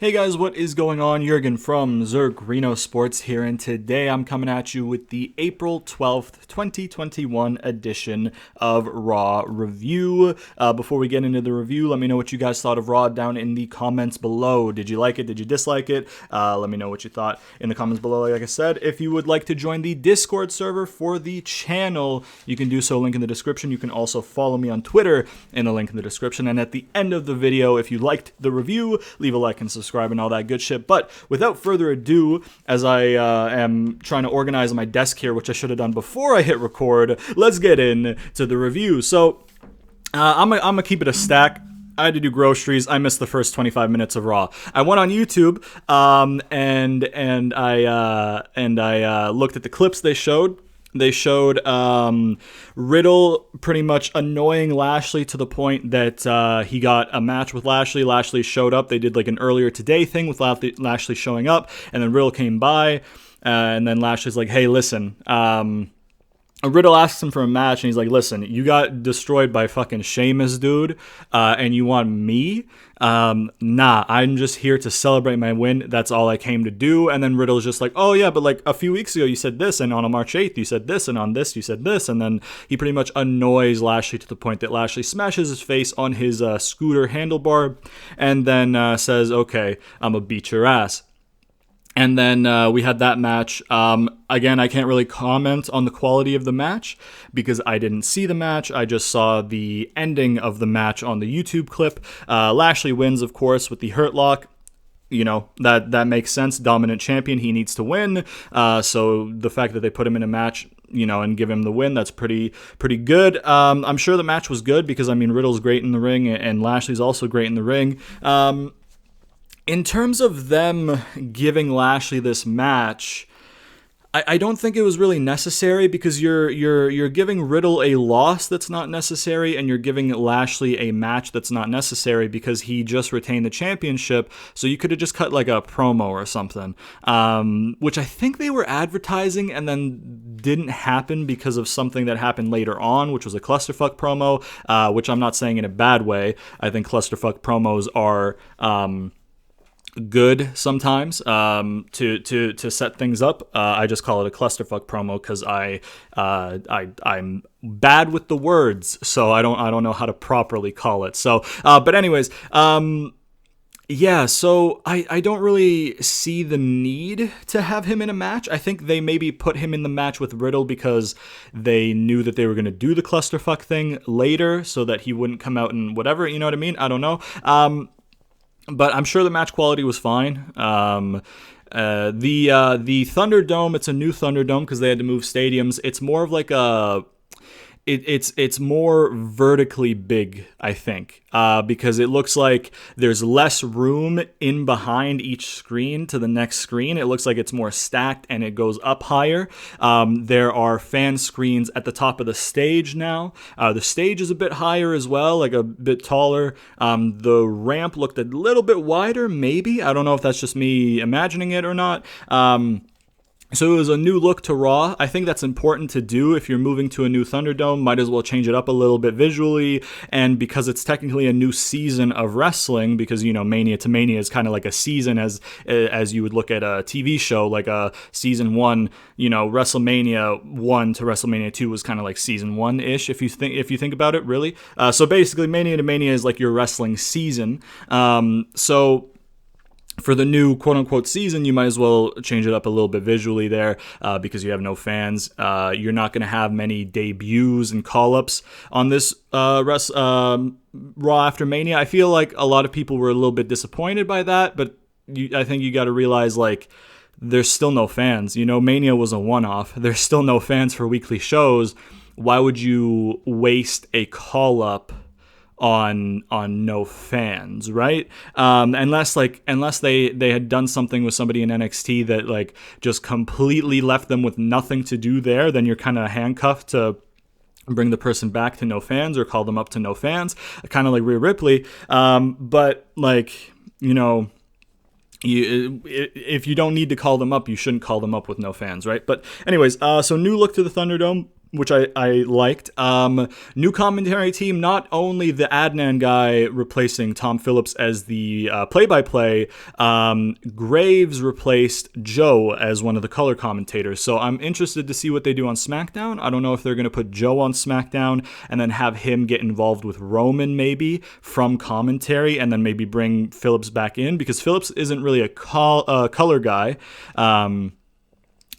Hey guys, what is going on? Jurgen from ZurGrinoSports here, and today I'm coming at you with the April 12th, 2021 edition of Raw Review. Before we get into the review, let me know what you guys thought of Raw down in the comments below. Did you like it? Did you dislike it? Let me know what you thought in the comments below. Like I said, if you would like to join the Discord server for the channel, you can do so, link in the description. You can also follow me on Twitter in the link in the description. And at the end of the video, if you liked the review, leave a like and subscribe and all that good shit. But without further ado, as I am trying to organize my desk here, which I should have done before I hit record, let's get into the review. So I'm gonna keep it a stack. I had to do groceries. I missed the first 25 minutes of Raw. I went on YouTube and I looked at the clips they showed. They showed Riddle pretty much annoying Lashley to the point that he got a match with Lashley. Lashley showed up. They did like an earlier today thing with Lashley showing up, and then Riddle came by, and then Lashley's like, hey, listen, Riddle asks him for a match, and he's like, listen, you got destroyed by fucking Sheamus, dude, and you want me? Nah, I'm just here to celebrate my win. That's all I came to do. And then Riddle's just like, oh yeah, but like a few weeks ago you said this, and on a March 8th you said this, and on this you said this, and then he pretty much annoys Lashley to the point that Lashley smashes his face on his scooter handlebar, and then says, okay, I'm gonna beat your ass. And then we had that match. Again, I can't really comment on the quality of the match because I didn't see the match. I just saw the ending of the match on the YouTube clip. Lashley wins, of course, with the Hurt Lock. You know, that makes sense. Dominant champion, he needs to win. So the fact that they put him in a match, you know, and give him the win, that's pretty good. I'm sure the match was good because, I mean, Riddle's great in the ring and Lashley's also great in the ring. In terms of them giving Lashley this match, I don't think it was really necessary because you're giving Riddle a loss that's not necessary, and you're giving Lashley a match that's not necessary because he just retained the championship. So you could have just cut like a promo or something, which I think they were advertising and then didn't happen because of something that happened later on, which was a clusterfuck promo, which I'm not saying in a bad way. I think clusterfuck promos are good sometimes to set things up. I just call it a clusterfuck promo because I'm bad with the words, so I don't know how to properly call it. So but anyways, yeah, so I don't really see the need to have him in a match. I think they maybe put him in the match with Riddle because they knew that they were going to do the clusterfuck thing later so that he wouldn't come out and whatever, you know what I mean? I don't know. But I'm sure the match quality was fine. The Thunderdome, it's a new Thunderdome because they had to move stadiums. It's more of like a... It's more vertically big, I think, because it looks like there's less room in behind each screen to the next screen. It looks like it's more stacked and it goes up higher. There are fan screens at the top of the stage now. The stage is a bit higher as well, like a bit taller. The ramp looked a little bit wider, maybe. I don't know if that's just me imagining it or not. So it was a new look to Raw. I think that's important to do if you're moving to a new Thunderdome. Might as well change it up a little bit visually. And because it's technically a new season of wrestling, because, you know, Mania to Mania is kind of like a season as you would look at a TV show, like a season 1, you know, WrestleMania 1 to WrestleMania 2 was kind of like season 1-ish, if you think about it, really. So basically, Mania to Mania is like your wrestling season. So for the new quote-unquote season, you might as well change it up a little bit visually there because you have no fans. You're not going to have many debuts and call-ups on this Raw after Mania. I feel like a lot of people were a little bit disappointed by that, but I think you got to realize, like, there's still no fans. You know, Mania was a one-off. There's still no fans for weekly shows. Why would you waste a call-up on no fans, right? Unless they had done something with somebody in NXT that like just completely left them with nothing to do there, then you're kind of handcuffed to bring the person back to no fans or call them up to no fans, kind of like Rhea Ripley. But like, you know, if you don't need to call them up, you shouldn't call them up with no fans, right? But anyways, so new look to the Thunderdome. which I liked. New commentary team, not only the Adnan guy replacing Tom Phillips as the play-by-play, Graves replaced Joe as one of the color commentators. So I'm interested to see what they do on SmackDown. I don't know if they're going to put Joe on SmackDown and then have him get involved with Roman maybe from commentary and then maybe bring Phillips back in, because Phillips isn't really a color guy.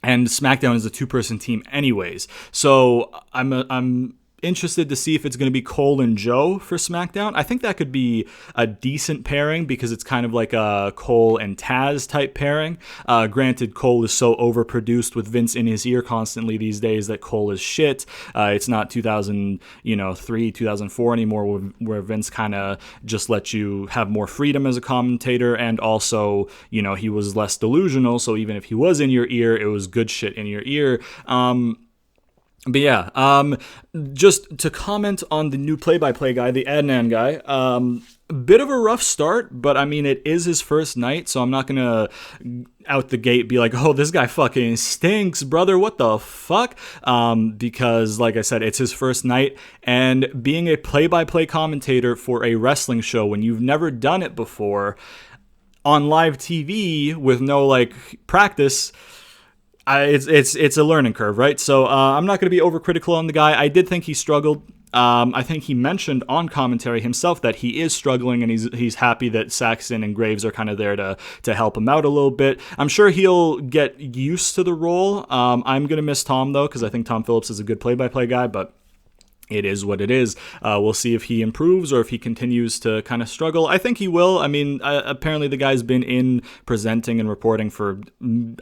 And SmackDown is a two-person team anyways. So I'm interested to see if it's going to be Cole and Joe for SmackDown. I think that could be a decent pairing because it's kind of like a Cole and Taz type pairing. Granted, Cole is so overproduced with Vince in his ear constantly these days that Cole is shit. It's not 2003, 2004 anymore where Vince kind of just let you have more freedom as a commentator, and also, he was less delusional, so even if he was in your ear, it was good shit in your ear. But yeah, just to comment on the new play-by-play guy, the Adnan guy, a bit of a rough start, but I mean, it is his first night, so I'm not going to out the gate be like, oh, this guy fucking stinks, brother, what the fuck? Because, like I said, it's his first night, and being a play-by-play commentator for a wrestling show when you've never done it before on live TV with no, practice, it's a learning curve, right? So I'm not going to be overcritical on the guy. I did think he struggled. I think he mentioned on commentary himself that he is struggling, and he's happy that Saxon and Graves are kind of there to help him out a little bit. I'm sure he'll get used to the role. I'm going to miss Tom, though, because I think Tom Phillips is a good play-by-play guy, but it is what it is. We'll see if he improves or if he continues to kind of struggle. I think he will. I mean, apparently the guy's been in presenting and reporting for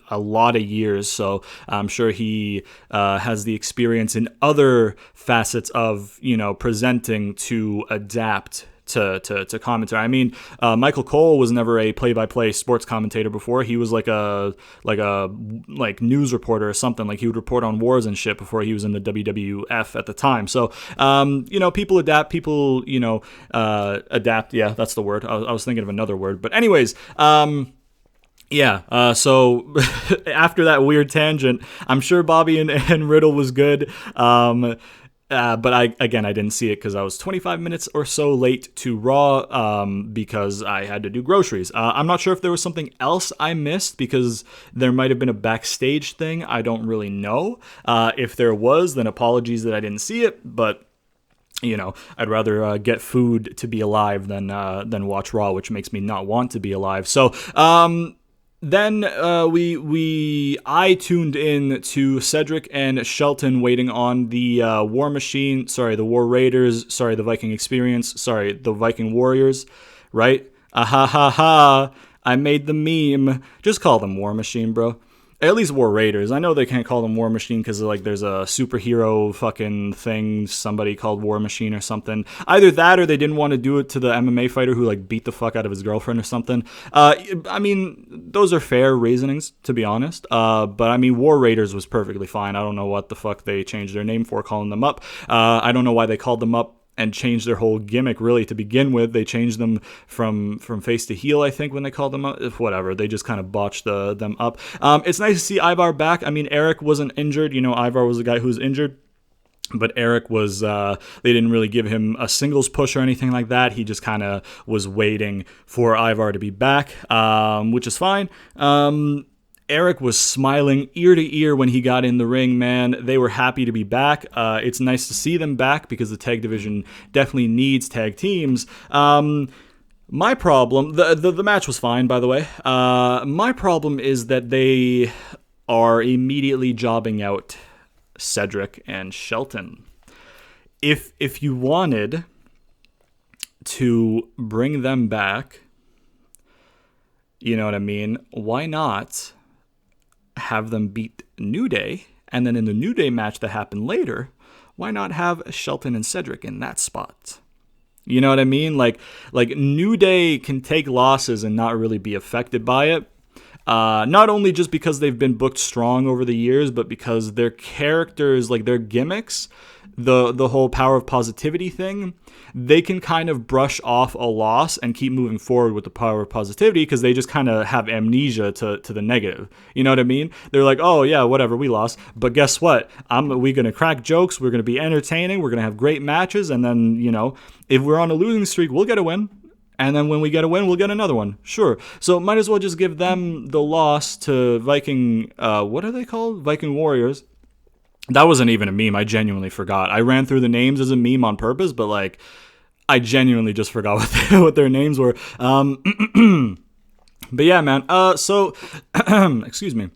a lot of years, so I'm sure he has the experience in other facets of, presenting to adapt to commentary. I mean, Michael Cole was never a play-by-play sports commentator before. He was like a news reporter or something. Like, he would report on wars and shit before he was in the WWF at the time. So, people adapt. People, adapt. Yeah, that's the word. I was thinking of another word. But anyways, yeah, so after that weird tangent, I'm sure Bobby and Riddle was good. But I didn't see it because I was 25 minutes or so late to Raw because I had to do groceries. I'm not sure if there was something else I missed because there might have been a backstage thing. I don't really know. If there was, then apologies that I didn't see it, but I'd rather get food to be alive than watch Raw, which makes me not want to be alive. So, then I tuned in to Cedric and Shelton waiting on the War Machine, the War Raiders, the Viking Experience, the Viking Warriors, right? Ha, I made the meme. Just call them War Machine, bro. At least War Raiders. I know they can't call them War Machine because there's a superhero fucking thing, somebody called War Machine or something. Either that or they didn't want to do it to the MMA fighter who beat the fuck out of his girlfriend or something. I mean, those are fair reasonings, to be honest. But I mean, War Raiders was perfectly fine. I don't know what the fuck they changed their name for, calling them up. I don't know why they called them up and changed their whole gimmick, really, to begin with. They changed them from face to heel, I think, when they called them up. Whatever, they just kind of botched them up. It's nice to see Ivar back. I mean, Eric wasn't injured. Ivar was the guy who was injured. But Eric was, they didn't really give him a singles push or anything like that. He just kind of was waiting for Ivar to be back, which is fine. Eric was smiling ear to ear when he got in the ring, man. They were happy to be back. It's nice to see them back because the tag division definitely needs tag teams. My problem, the match was fine, by the way. My problem is that they are immediately jobbing out Cedric and Shelton. If you wanted to bring them back, you know what I mean? Why not have them beat New Day, and then in the New Day match that happened later, why not have Shelton and Cedric in that spot? You know what I mean? Like New Day can take losses and not really be affected by it. Not only just because they've been booked strong over the years, but because their characters, like their gimmicks, the whole power of positivity thing, they can kind of brush off a loss and keep moving forward with the power of positivity because they just kind of have amnesia to the negative. You know what I mean? They're like, oh yeah, whatever, we lost, but guess what? We're gonna crack jokes, we're gonna be entertaining, we're gonna have great matches, and then, you know, if we're on a losing streak, we'll get a win. And then when we get a win, we'll get another one. Sure. So might as well just give them the loss to Viking, what are they called? Viking Warriors. That wasn't even a meme. I genuinely forgot. I ran through the names as a meme on purpose, but like, I genuinely just forgot what their names were. But yeah, man. So, excuse me.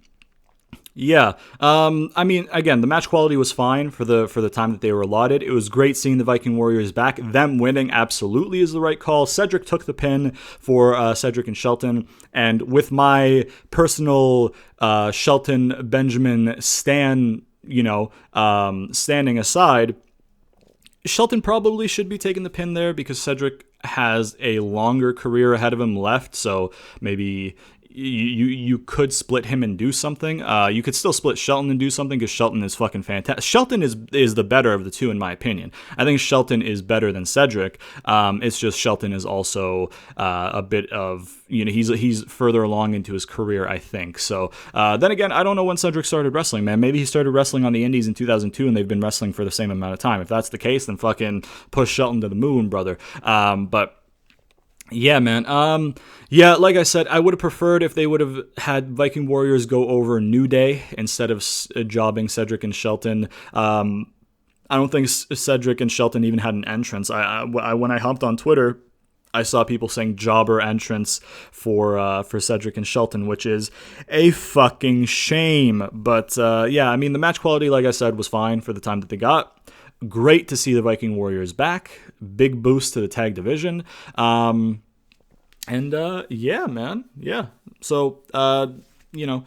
Yeah. I mean, again, the match quality was fine for the time that they were allotted. It was great seeing the Viking Warriors back. Them winning absolutely is the right call. Cedric took the pin for Cedric and Shelton. And with my personal Shelton Benjamin standing aside, Shelton probably should be taking the pin there because Cedric has a longer career ahead of him left. So maybe you could split him and do something. You could still split Shelton and do something because Shelton is fucking fantastic. Shelton is the better of the two in my opinion. I think Shelton is better than Cedric. It's just Shelton is also a bit of, you know, he's further along into his career, I think. So then again, I don't know when Cedric started wrestling, man. Maybe he started wrestling on the Indies in 2002 and they've been wrestling for the same amount of time. If that's the case, then fucking push Shelton to the moon, brother. But yeah, man. Yeah, like I said, I would have preferred if they would have had Viking Warriors go over New Day instead of jobbing Cedric and Shelton. I don't think Cedric and Shelton even had an entrance. When I hopped on Twitter, I saw people saying jobber entrance for Cedric and Shelton, which is a fucking shame. But yeah, I mean, the match quality, like I said, was fine for the time that they got. Great to see the Viking Warriors back. Big boost to the tag division. Yeah, man. Yeah. So, you know,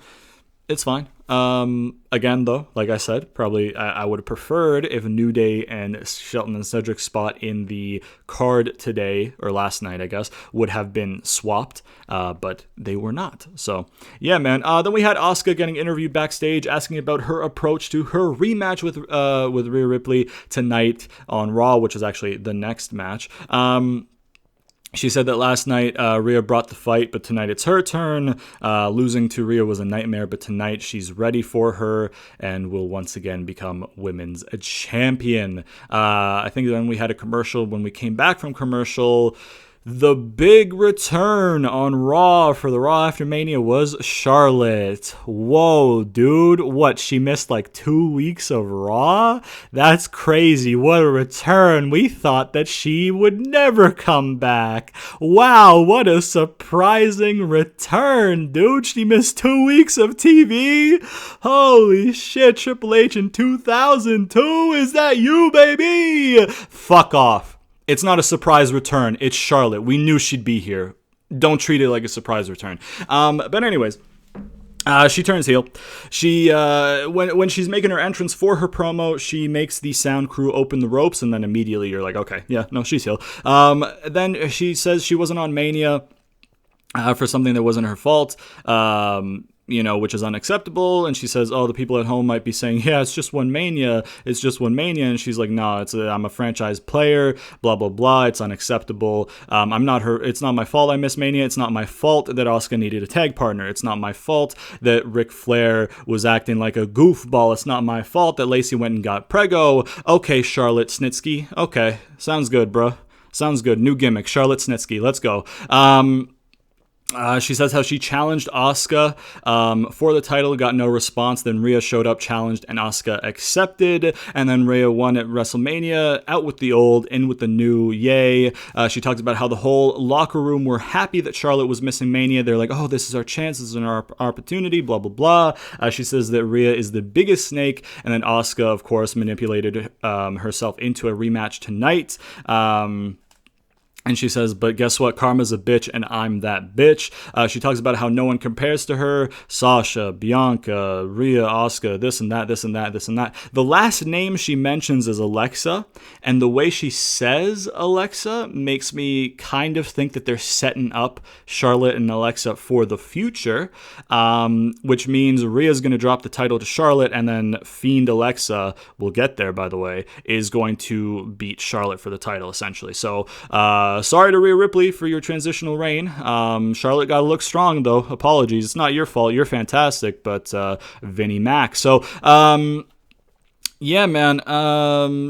it's fine. Again, though, like I said, probably I would have preferred if New Day and Shelton and Cedric's spot in the card today, or last night, I guess, would have been swapped, but they were not. So, yeah, man. Then we had Asuka getting interviewed backstage, asking about her approach to her rematch with Rhea Ripley tonight on Raw, which is actually the next match. She said that last night Rhea brought the fight, but tonight it's her turn. Losing to Rhea was a nightmare, but tonight she's ready for her and will once again become women's champion. I think then we had a commercial. When we came back from commercial, the big return on Raw for the Raw after Mania was Charlotte. Whoa, dude. What, she missed like 2 weeks of Raw? That's crazy. What a return. We thought that she would never come back. Wow, what a surprising return, dude. She missed 2 weeks of TV? Holy shit, Triple H in 2002. Is that you, baby? Fuck off. It's not a surprise return. It's Charlotte. We knew she'd be here. Don't treat it like a surprise return. But anyways, she turns heel. She when she's making her entrance for her promo, she makes the sound crew open the ropes, and then immediately you're like, okay, yeah, no, she's heel. Then she says she wasn't on Mania for something that wasn't her fault. You know, which is unacceptable. And she says, oh, the people at home might be saying, yeah, it's just one Mania. It's just one Mania. And she's like, no, I'm a franchise player, blah, blah, blah. It's unacceptable. It's not my fault I miss Mania. It's not my fault that Asuka needed a tag partner. It's not my fault that Ric Flair was acting like a goofball. It's not my fault that Lacey went and got Prego. Okay, Charlotte Snitsky. Okay, sounds good, bro. Sounds good. New gimmick, Charlotte Snitsky. Let's go. She says how she challenged Asuka for the title, got no response. Then Rhea showed up, challenged, and Asuka accepted. And then Rhea won at WrestleMania, out with the old, in with the new, yay. She talks about how the whole locker room were happy that Charlotte was missing Mania. They're like, oh, this is our chance, this is our opportunity, blah, blah, blah. She says that Rhea is the biggest snake. And then Asuka, of course, manipulated herself into a rematch tonight. And she says, but guess what? Karma's a bitch, and I'm that bitch. She talks about how no one compares to her. Sasha, Bianca, Rhea, Asuka, this and that, this and that, this and that. The last name she mentions is Alexa, and the way she says Alexa makes me kind of think that they're setting up Charlotte and Alexa for the future, which means Rhea's going to drop the title to Charlotte, and then Fiend Alexa, we'll get there, by the way, is going to beat Charlotte for the title, essentially. So, sorry to Rhea Ripley for your transitional reign. Charlotte got to look strong, though. Apologies. It's not your fault. You're fantastic, but Vinnie Mac. So, yeah, man.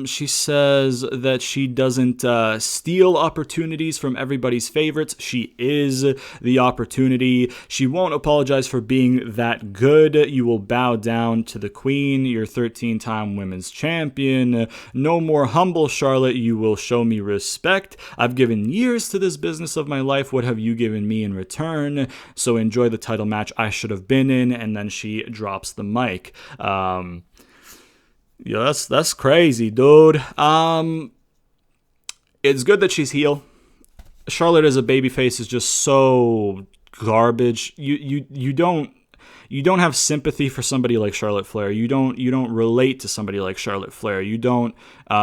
She says that she doesn't steal opportunities from everybody's favorites. She is the opportunity. She won't apologize for being that good. You will bow down to the queen, your 13-time women's champion. No more humble, Charlotte. You will show me respect. I've given years to this business of my life. What have you given me in return? So enjoy the title match I should have been in. And then she drops the mic. Yeah, that's crazy, dude. It's good that she's heel. Charlotte as a babyface is just so garbage. You don't have sympathy for somebody like Charlotte Flair. You don't relate to somebody like Charlotte Flair. You don't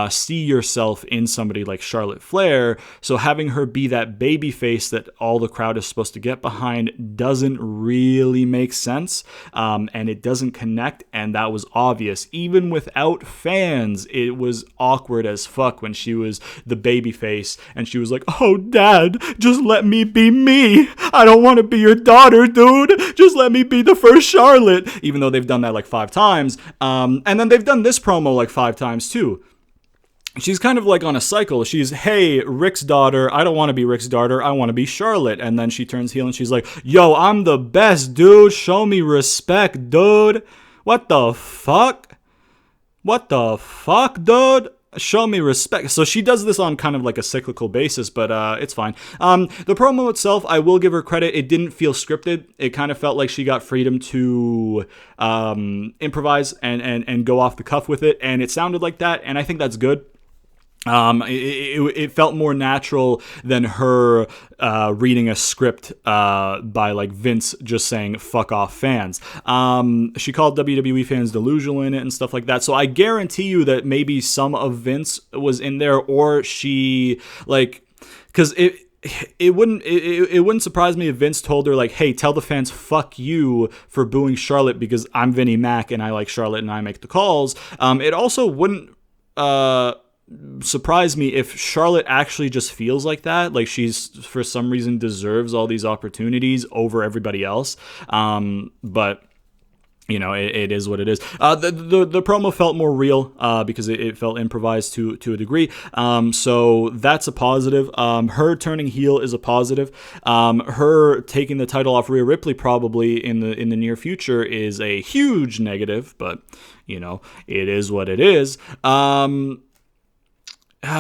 see yourself in somebody like Charlotte Flair. So having her be that baby face that all the crowd is supposed to get behind doesn't really make sense, and it doesn't connect. And that was obvious. Even without fans, it was awkward as fuck when she was the baby face and she was like, "Oh, Dad, just let me be me. I don't want to be your daughter, dude. Just let me be the first Charlotte," even though they've done that like 5 times. And then they've done this promo like 5 times too. She's kind of like on a cycle. She's, hey, Rick's daughter. I don't want to be Rick's daughter. I want to be Charlotte. And then she turns heel and she's like, yo, I'm the best, dude. Show me respect, dude. What the fuck? What the fuck, dude? Show me respect. So she does this on kind of like a cyclical basis, but it's fine. The promo itself, I will give her credit. It didn't feel scripted. It kind of felt like she got freedom to improvise and go off the cuff with it, and it sounded like that, and I think that's good. It felt more natural than her reading a script by like Vince just saying fuck off fans. She called WWE fans delusional in it and stuff like that. So I guarantee you that maybe some of Vince was in there, or she like, because it wouldn't surprise me if Vince told her like, hey, tell the fans fuck you for booing Charlotte because I'm Vinnie Mac and I like Charlotte and I make the calls. It also wouldn't surprise me if Charlotte actually just feels like that, like she's for some reason deserves all these opportunities over everybody else. But you know, it is what it is. The promo felt more real because it felt improvised to a degree. So that's a positive. Her turning heel is a positive. Her taking the title off Rhea Ripley probably in the near future is a huge negative, but you know, it is what it is. The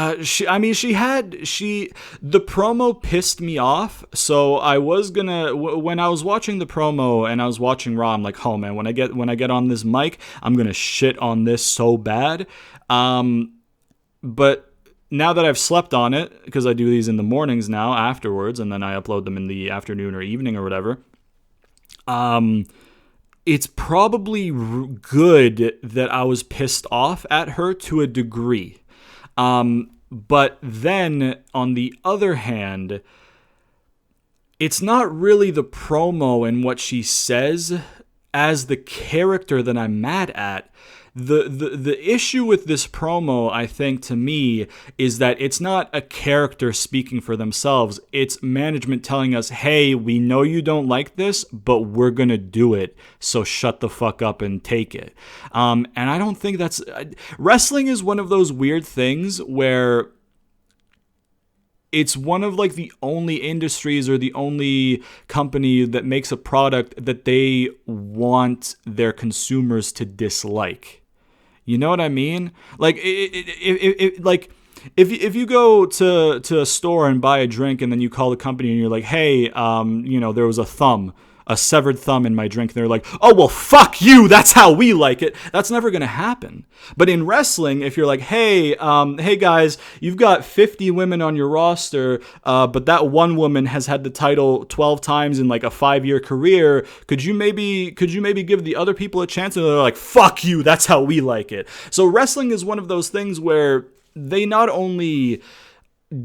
promo pissed me off, so I was gonna, when I was watching the promo and I was watching Raw, I'm like, oh man, when I get on this mic, I'm gonna shit on this so bad. But now that I've slept on it, because I do these in the mornings now afterwards, and then I upload them in the afternoon or evening or whatever, it's probably good that I was pissed off at her to a degree. But then on the other hand, it's not really the promo and what she says as the character that I'm mad at. The issue with this promo, I think, to me, is that it's not a character speaking for themselves. It's management telling us, hey, we know you don't like this, but we're going to do it. So shut the fuck up and take it. And I don't think that's... Wrestling is one of those weird things where it's one of like the only industries or the only company that makes a product that they want their consumers to dislike. You know what I mean? Like, if you go to a store and buy a drink and then you call the company and you're like, hey, there was a thumb a severed thumb in my drink. And they're like, oh, well, fuck you. That's how we like it. That's never going to happen. But in wrestling, if you're like, hey guys, you've got 50 women on your roster, but that one woman has had the title 12 times in like a 5-year career. Could you maybe give the other people a chance? And they're like, fuck you. That's how we like it. So wrestling is one of those things where they not only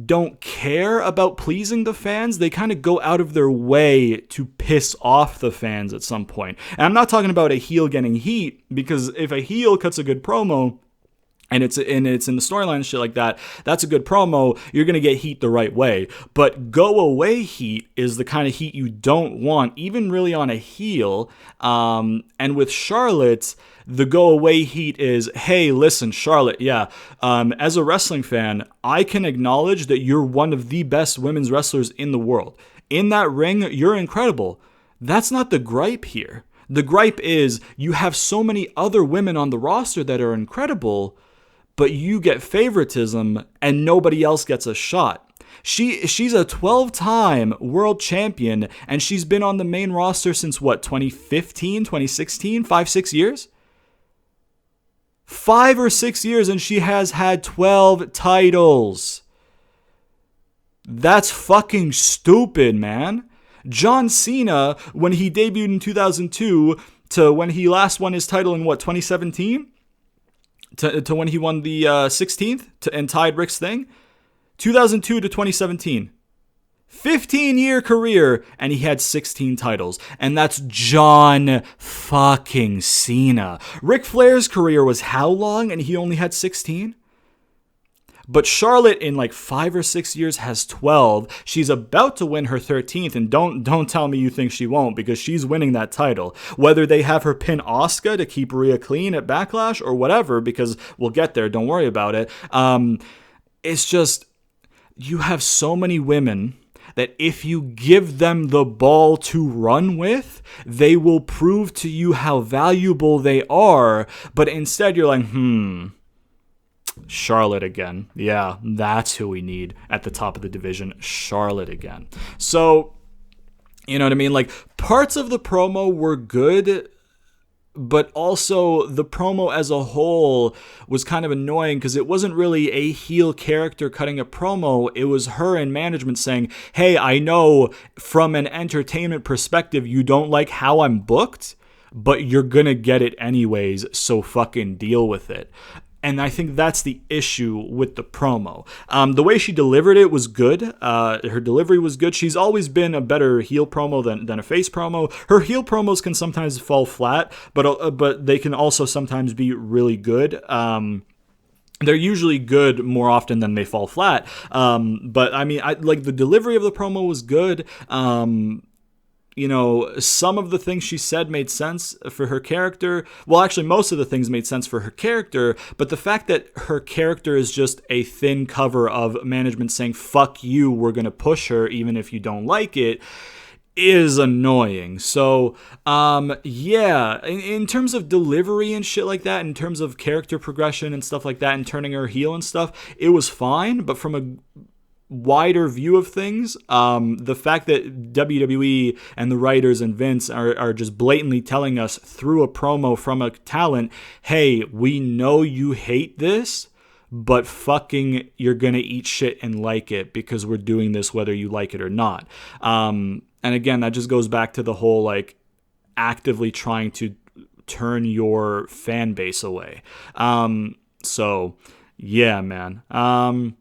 don't care about pleasing the fans, they kind of go out of their way to piss off the fans at some point. And I'm not talking about a heel getting heat, because if a heel cuts a good promo and it's in the storyline and shit like that, that's a good promo, you're going to get heat the right way. But go away heat is the kind of heat you don't want, even really on a heel. And with Charlotte, the go away heat is, hey, listen, Charlotte, as a wrestling fan, I can acknowledge that you're one of the best women's wrestlers in the world. In that ring, you're incredible. That's not the gripe here. The gripe is you have so many other women on the roster that are incredible, but you get favoritism and nobody else gets a shot. She's a 12-time world champion, and she's been on the main roster since, 2015, 2016, 5-6 years? 5 or 6 years, and she has had 12 titles. That's fucking stupid, man. John Cena, when he debuted in 2002 to when he last won his title in 2017? To when he won the 16th and tied Rick's thing? 2002 to 2017. 15-year career, and he had 16 titles. And that's John fucking Cena. Ric Flair's career was how long, and he only had 16? But Charlotte, in like 5 or 6 years, has 12. She's about to win her 13th, and don't tell me you think she won't, because she's winning that title. Whether they have her pin Asuka to keep Rhea clean at Backlash or whatever, because we'll get there, don't worry about it. It's just, you have so many women that if you give them the ball to run with, they will prove to you how valuable they are. But instead, you're like, Charlotte again. Yeah, that's who we need at the top of the division. Charlotte again. So, you know what I mean? Like, parts of the promo were good, but also the promo as a whole was kind of annoying because it wasn't really a heel character cutting a promo. It was her in management saying, hey, I know from an entertainment perspective you don't like how I'm booked, but you're gonna get it anyways, so fucking deal with it. And I think that's the issue with the promo. The way she delivered it was good. Her delivery was good. She's always been a better heel promo than a face promo. Her heel promos can sometimes fall flat, but they can also sometimes be really good. They're usually good more often than they fall flat. But I mean, like the delivery of the promo was good. You know, some of the things she said made sense for her character. Well, actually, most of the things made sense for her character, but the fact that her character is just a thin cover of management saying, fuck you, we're going to push her even if you don't like it, is annoying. So, in terms of delivery and shit like that, in terms of character progression and stuff like that, and turning her heel and stuff, it was fine, but from a wider view of things, the fact that WWE and the writers and Vince are just blatantly telling us through a promo from a talent, hey, we know you hate this, but fucking you're gonna eat shit and like it because we're doing this whether you like it or not. And again, that just goes back to the whole like actively trying to turn your fan base away. So yeah, man.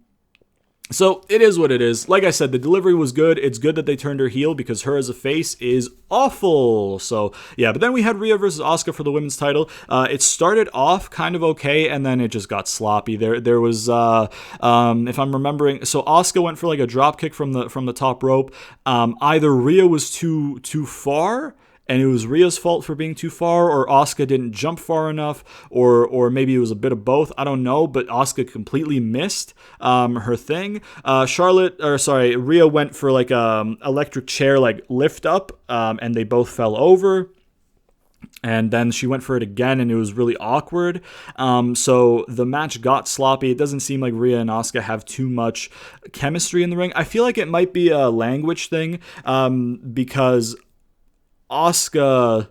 So it is what it is. Like I said, the delivery was good. It's good that they turned her heel because her as a face is awful. So yeah, but then we had Rhea versus Asuka for the women's title. It started off kind of okay, and then it just got sloppy. There was, if I'm remembering, so Asuka went for like a drop kick from the top rope. Either Rhea was too far, and it was Rhea's fault for being too far, or Asuka didn't jump far enough, or maybe it was a bit of both. I don't know, but Asuka completely missed her thing. Rhea went for like a electric chair like lift up, and they both fell over. And then she went for it again, and it was really awkward. So the match got sloppy. It doesn't seem like Rhea and Asuka have too much chemistry in the ring. I feel like it might be a language thing, because Asuka,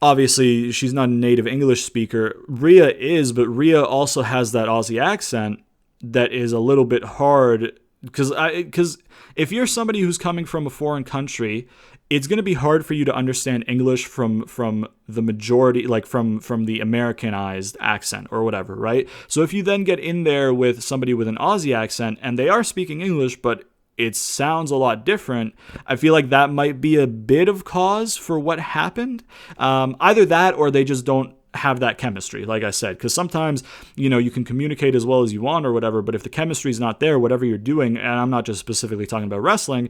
obviously, she's not a native English speaker. Rhea is, but Rhea also has that Aussie accent that is a little bit hard because if you're somebody who's coming from a foreign country, it's going to be hard for you to understand English from the majority, like from the Americanized accent or whatever, right? So if you then get in there with somebody with an Aussie accent and they are speaking English, but it sounds a lot different, I feel like that might be a bit of cause for what happened. Either that or they just don't have that chemistry, like I said, because sometimes, you can communicate as well as you want or whatever, but if the chemistry is not there, whatever you're doing, and I'm not just specifically talking about wrestling,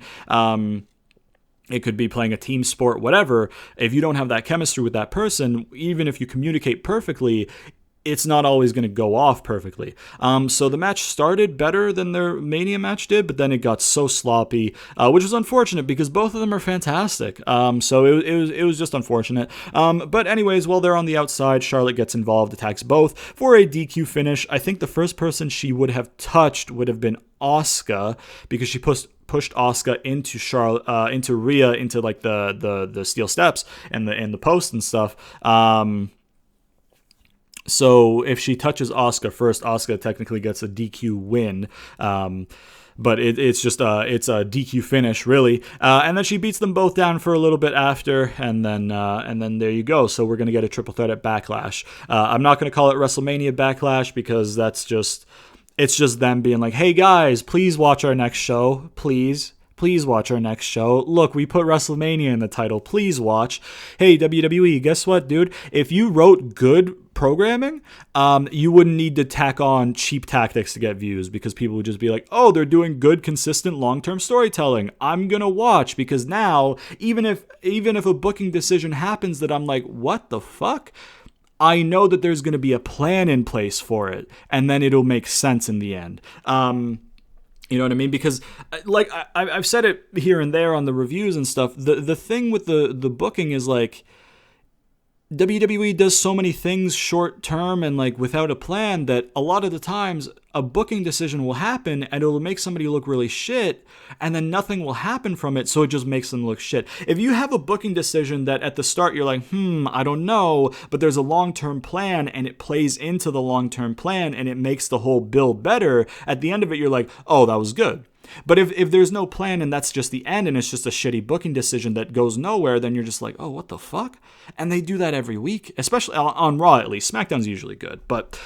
it could be playing a team sport, whatever. If you don't have that chemistry with that person, even if you communicate perfectly, it's not always going to go off perfectly. So the match started better than their Mania match did, but then it got so sloppy, which was unfortunate because both of them are fantastic. So it was just unfortunate. But anyways, while they're on the outside, Charlotte gets involved, attacks both for a DQ finish. I think the first person she would have touched would have been Asuka because she pushed Asuka into into Rhea, into like the steel steps and the post and stuff. So if she touches Asuka first, Asuka technically gets a DQ win. But it's a DQ finish, really. And then she beats them both down for a little bit after, and then there you go. So we're gonna get a triple threat at Backlash. I'm not gonna call it WrestleMania Backlash because it's just them being like, hey guys, please watch our next show, please watch our next show. Look, we put WrestleMania in the title. Please watch. Hey, WWE, guess what, dude? If you wrote good programming, you wouldn't need to tack on cheap tactics to get views because people would just be like, oh, they're doing good, consistent, long-term storytelling. I'm going to watch because now, even if a booking decision happens that I'm like, what the fuck? I know that there's going to be a plan in place for it, and then it'll make sense in the end. You know what I mean? Because, like, I've said it here and there on the reviews and stuff. The thing with the booking is, like, WWE does so many things short term and, like, without a plan that a lot of the times a booking decision will happen and it'll make somebody look really shit, and then nothing will happen from it, so it just makes them look shit. If you have a booking decision that at the start you're like, I don't know, but there's a long-term plan and it plays into the long-term plan and it makes the whole build better, at the end of it you're like, oh, that was good. But if there's no plan and that's just the end and it's just a shitty booking decision that goes nowhere, then you're just like, oh, what the fuck? And they do that every week, especially on Raw at least. SmackDown's usually good, but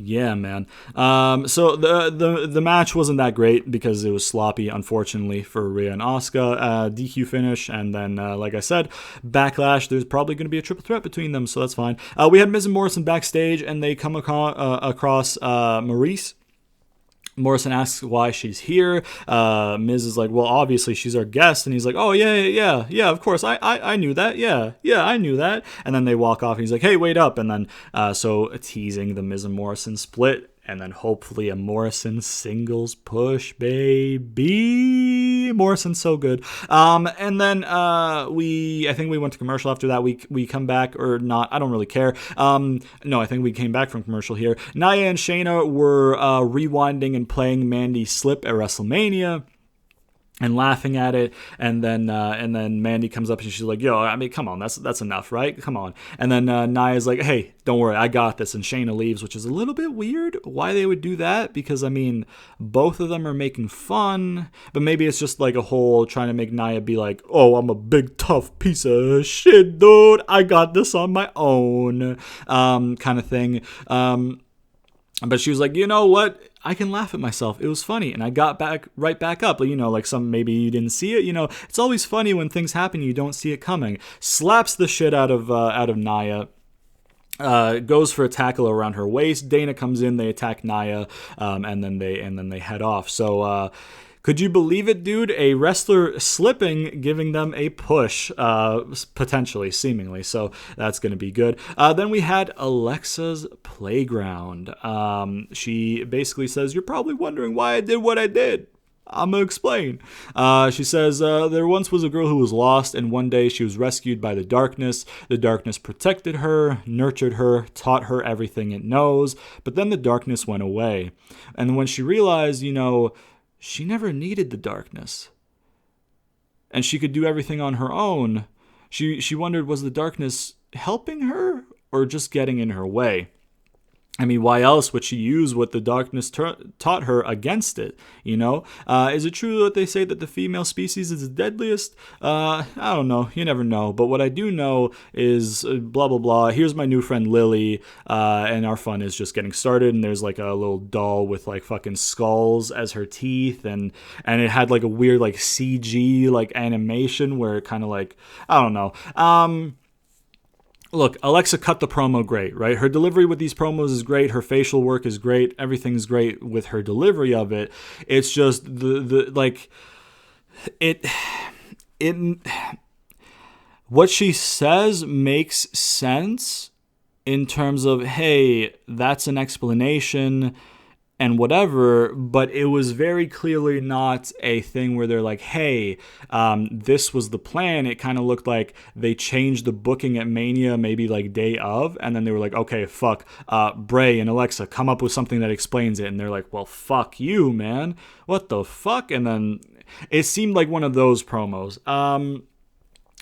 yeah, man. So the match wasn't that great because it was sloppy, unfortunately, for Rhea and Asuka. DQ finish, and then, like I said, Backlash. There's probably going to be a triple threat between them, so that's fine. We had Miz and Morrison backstage, and they come across Maurice. Morrison asks why she's here. Miz is like, well, obviously she's our guest. And he's like, oh, yeah, of course. I knew that. Yeah, I knew that. And then they walk off and he's like, hey, wait up. And then, so teasing the Miz and Morrison split. And then hopefully a Morrison singles push, baby. Morrison's so good. And then I think we went to commercial after that. We come back or not. I don't really care. No, I think we came back from commercial here. Nia and Shayna were rewinding and playing Mandy's Slip at WrestleMania and laughing at it, and then Mandy comes up and she's like, yo, I mean, come on, that's enough, right? Come on. And then Nia's like, hey, don't worry, I got this, and Shayna leaves, which is a little bit weird why they would do that, because, I mean, both of them are making fun, but maybe it's just like a whole trying to make Nia be like, oh, I'm a big tough piece of shit, dude, I got this on my own, kind of thing. But she was like, you know what? I can laugh at myself. It was funny. And I got right back up. Like maybe you didn't see it. It's always funny when things happen, you don't see it coming. Slaps the shit out of Nia. Goes for a tackle around her waist. Dana comes in, they attack Nia, and then they head off. So, could you believe it, dude? A wrestler slipping, giving them a push, potentially, seemingly. So that's going to be good. Then we had Alexa's Playground. She basically says, you're probably wondering why I did what I did. I'm going to explain. She says, there once was a girl who was lost, and one day she was rescued by the darkness. The darkness protected her, nurtured her, taught her everything it knows, but then the darkness went away. And when she realized, she never needed the darkness. and she could do everything on her own. She wondered, was the darkness helping her or just getting in her way? I mean, why else would she use what the darkness taught her against it? Is it true that they say that the female species is the deadliest? I don't know. You never know. But what I do know is blah, blah, blah. Here's my new friend Lily, and our fun is just getting started. And there's like a little doll with like fucking skulls as her teeth. And it had like a weird like CG like animation where it kind of like, I don't know. Look, Alexa cut the promo great, right? Her delivery with these promos is great. Her facial work is great. Everything's great with her delivery of it. It's just what she says makes sense in terms of, hey, that's an explanation and whatever, but it was very clearly not a thing where they're like, hey, this was the plan. It kind of looked like they changed the booking at Mania maybe like day of, and then they were like, okay, fuck, Bray and Alexa, come up with something that explains it. And they're like, well, fuck you, man. What the fuck? And then it seemed like one of those promos.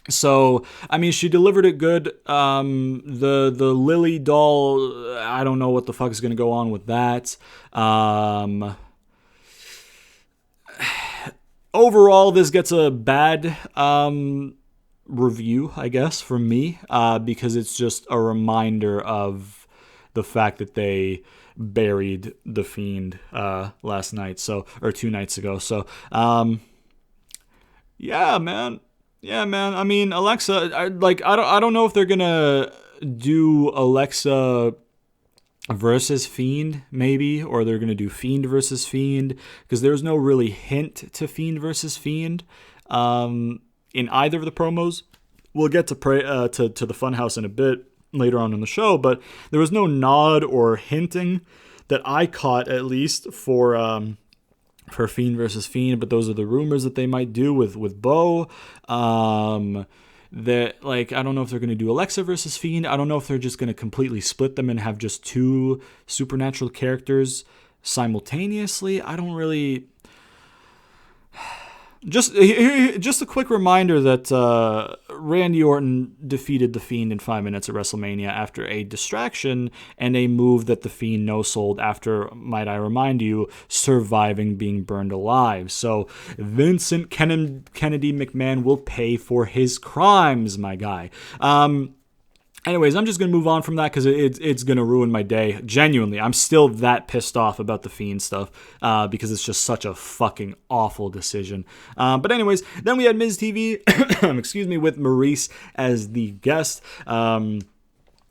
So, I mean, she delivered it good. The Lily doll, I don't know what the fuck is going to go on with that. Overall, this gets a bad review, I guess, from me, because it's just a reminder of the fact that they buried The Fiend last night, or 2 nights ago. So, yeah, man. Yeah, man. I mean, Alexa, I don't know if they're gonna do Alexa versus Fiend, maybe, or they're gonna do Fiend versus Fiend, because there's no really hint to Fiend versus Fiend in either of the promos. We'll get to the Funhouse in a bit later on in the show, but there was no nod or hinting that I caught, at least, for Fiend versus Fiend, but those are the rumors that they might do with Bo. That, like, I don't know if they're going to do Alexa versus Fiend. I don't know if they're just going to completely split them and have just 2 supernatural characters simultaneously. I don't really... Just a quick reminder that Randy Orton defeated The Fiend in 5 minutes at WrestleMania after a distraction and a move that The Fiend no-sold after, might I remind you, surviving being burned alive. So Vincent Kennedy McMahon will pay for his crimes, my guy. Anyways, I'm just going to move on from that because it's going to ruin my day. Genuinely, I'm still that pissed off about the Fiend stuff because it's just such a fucking awful decision. But anyways, then we had Miz TV, excuse me, with Maurice as the guest.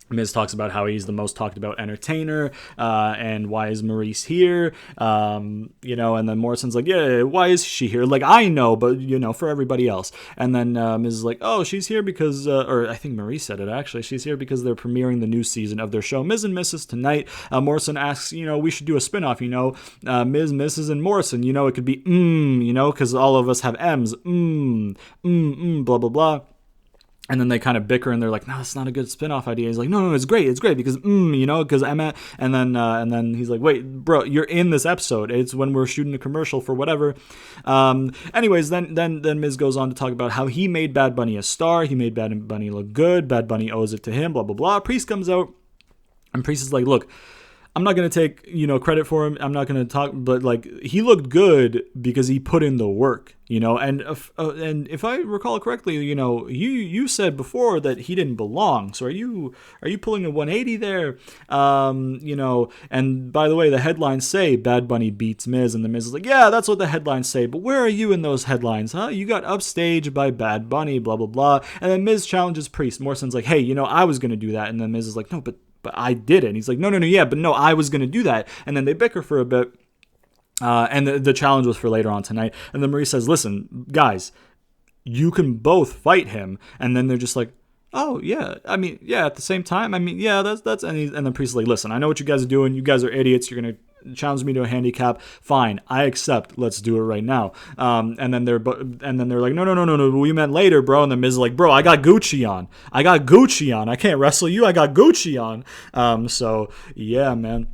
Miz talks about how he's the most talked about entertainer, and why is Maurice here? And then Morrison's like, yeah, why is she here? Like, I know, but, for everybody else. And then Miz is like, oh, she's here because, or I think Maurice said it actually, she's here because they're premiering the new season of their show, Miz and Mrs. tonight. Morrison asks, we should do a spinoff, Miz, Mrs. and Morrison, it could be, because all of us have M's, blah, blah, blah. And then they kind of bicker and they're like, no, that's not a good spinoff idea. He's like, no, it's great because, because Emma. And then he's like, wait, bro, you're in this episode. It's when we're shooting a commercial for whatever. Anyways, then Miz goes on to talk about how he made Bad Bunny a star. He made Bad Bunny look good. Bad Bunny owes it to him, blah, blah, blah. Priest comes out and Priest is like, look, I'm not going to take, credit for him. I'm not going to talk, but like he looked good because he put in the work, and if I recall correctly, you said before that he didn't belong. So are you pulling a 180 there? And by the way, the headlines say Bad Bunny beats Miz, and the Miz is like, yeah, that's what the headlines say. But where are you in those headlines? Huh? You got upstaged by Bad Bunny, blah, blah, blah. And then Miz challenges Priest. Morrison's like, hey, I was going to do that. And then Miz is like, no, but I did it. And he's like, no, yeah, but no, I was going to do that. And then they bicker for a bit. And the challenge was for later on tonight. And then Maurice says, listen, guys, you can both fight him. And then they're just like, oh, yeah. I mean, yeah, at the same time. I mean, yeah, that's and then Priest is like, listen, I know what you guys are doing. You guys are idiots. You're going to challenge me to a handicap. Fine, I accept. Let's do it right now. And then they're like, no. We meant later, bro. And then Miz is like, bro, I got Gucci on. I can't wrestle you. I got Gucci on. So yeah, man.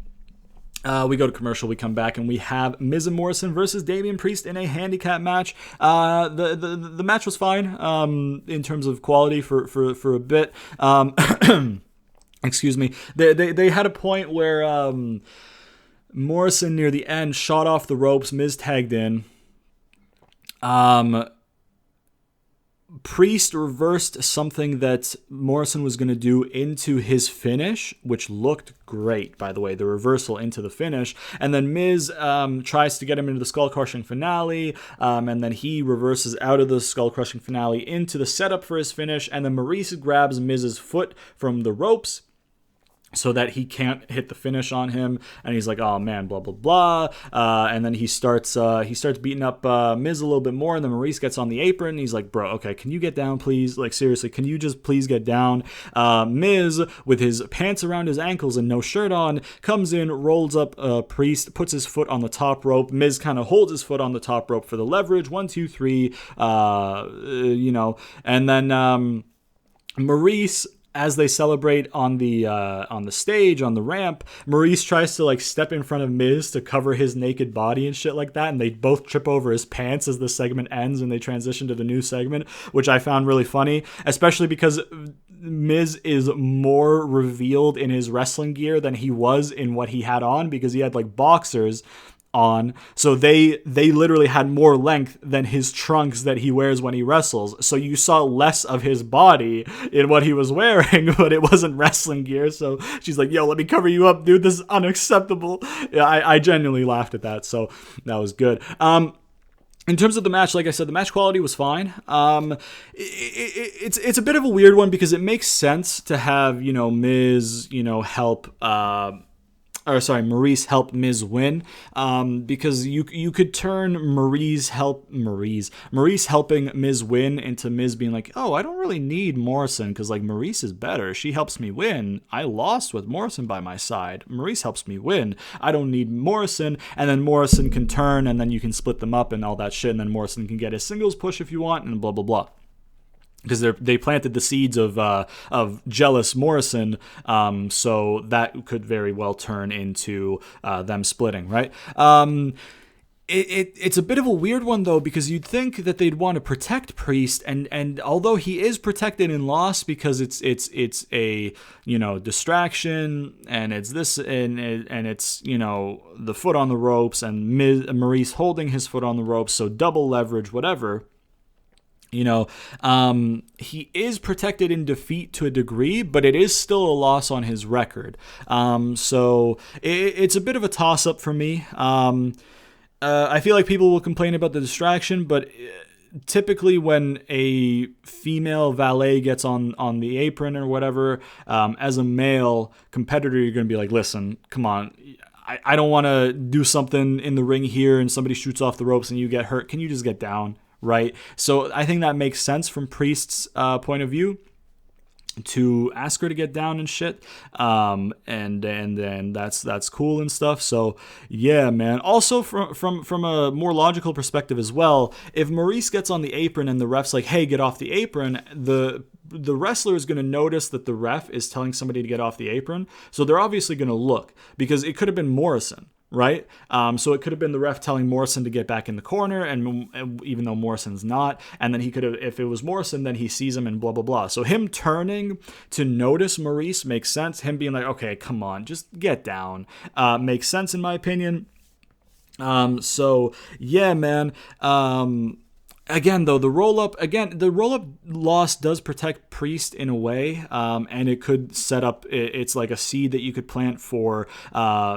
We go to commercial, we come back, and we have Miz and Morrison versus Damian Priest in a handicap match. The match was fine in terms of quality for a bit. Excuse me. They had a point where Morrison near the end shot off the ropes. Miz tagged in. Priest reversed something that Morrison was going to do into his finish, which looked great, by the way, the reversal into the finish. And then Miz tries to get him into the skull-crushing finale, and then he reverses out of the skull-crushing finale into the setup for his finish, and then Maurice grabs Miz's foot from the ropes so that he can't hit the finish on him, and he's like, oh man, blah blah blah, and then he starts beating up Miz a little bit more, and then Maurice gets on the apron, and he's like, bro, okay, can you get down, please? Like, seriously, can you just please get down? Miz, with his pants around his ankles and no shirt on, comes in, rolls up Priest, puts his foot on the top rope. Miz kind of holds his foot on the top rope for the leverage, 1, 2, 3, and then Maurice, as they celebrate on the stage, on the ramp, Maurice tries to like step in front of Miz to cover his naked body and shit like that, and they both trip over his pants as the segment ends and they transition to the new segment, which I found really funny, especially because Miz is more revealed in his wrestling gear than he was in what he had on, because he had like boxers on, so they literally had more length than his trunks that he wears when he wrestles, so you saw less of his body in what he was wearing, but it wasn't wrestling gear. So she's like, yo, let me cover you up, dude, this is unacceptable. Yeah, I genuinely laughed at that, so that was good. In terms of the match, like I said, the match quality was fine. It's a bit of a weird one because it makes sense to have, Miz, help Maurice helped Miz win, because you could turn Maurice helping Miz win into Miz being like, oh, I don't really need Morrison because like Maurice is better. She helps me win. I lost with Morrison by my side. Maurice helps me win. I don't need Morrison. And then Morrison can turn, and then you can split them up and all that shit, and then Morrison can get his singles push if you want, and blah blah blah. Because they planted the seeds of jealous Morrison, so that could very well turn into them splitting, right? It's a bit of a weird one though, because you'd think that they'd want to protect Priest, and although he is protected in loss because it's a distraction, and it's this and it's the foot on the ropes, and Maurice holding his foot on the ropes, so double leverage, whatever. He is protected in defeat to a degree, but it is still a loss on his record. So it's a bit of a toss-up for me. I feel like people will complain about the distraction, but typically when a female valet gets on the apron or whatever, as a male competitor, you're going to be like, listen, come on. I don't want to do something in the ring here and somebody shoots off the ropes and you get hurt. Can you just get down? Right? So I think that makes sense from Priest's point of view to ask her to get down and shit. And then that's cool and stuff. So yeah, man. Also from a more logical perspective as well, if Maurice gets on the apron and the ref's like, hey, get off the apron, the wrestler is going to notice that the ref is telling somebody to get off the apron. So they're obviously going to look, because it could have been Morrison. Right? So it could have been the ref telling Morrison to get back in the corner, and even though Morrison's not, and then he could have, if it was Morrison, then he sees him and blah, blah, blah. So him turning to notice Maurice makes sense. Him being like, okay, come on, just get down, makes sense in my opinion. So yeah, man. Again, though, the roll-up loss does protect Priest in a way, and it could set up, it's like a seed that you could plant for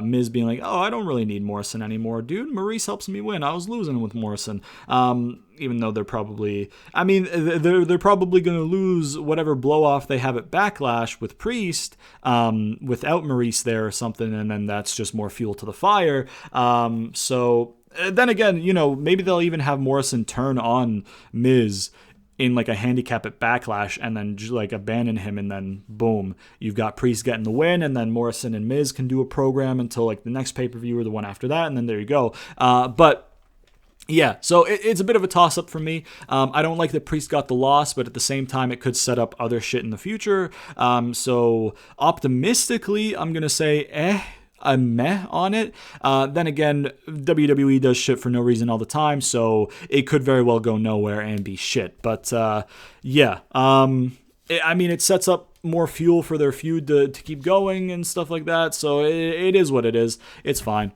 Miz being like, oh, I don't really need Morrison anymore, dude. Maurice helps me win. I was losing with Morrison. Even though they're probably going to lose whatever blow-off they have at Backlash with Priest without Maurice there or something, and then that's just more fuel to the fire. So then again, maybe they'll even have Morrison turn on Miz in like a handicap at Backlash and then just like abandon him, and then boom, you've got Priest getting the win, and then Morrison and Miz can do a program until like the next pay-per-view or the one after that, and then there you go. But yeah, so it's a bit of a toss-up for me. I don't like that Priest got the loss, but at the same time, it could set up other shit in the future. So optimistically, I'm going to say I'm meh on it. Then again, WWE does shit for no reason all the time, so it could very well go nowhere and be shit. But yeah, it sets up more fuel for their feud to keep going and stuff like that. So it is what it is. It's fine.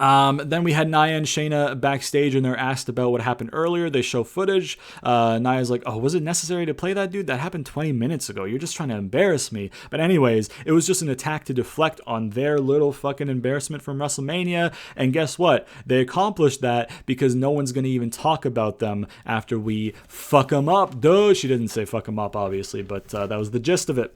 Then we had Nia and Shayna backstage, and they're asked about what happened earlier. They show footage. Nia's like, oh, was it necessary to play that, dude? That happened 20 minutes ago. You're just trying to embarrass me. But anyways, it was just an attack to deflect on their little fucking embarrassment from WrestleMania. And guess what? They accomplished that because no one's going to even talk about them after we fuck them up. Duh, she didn't say fuck them up, obviously, but that was the gist of it.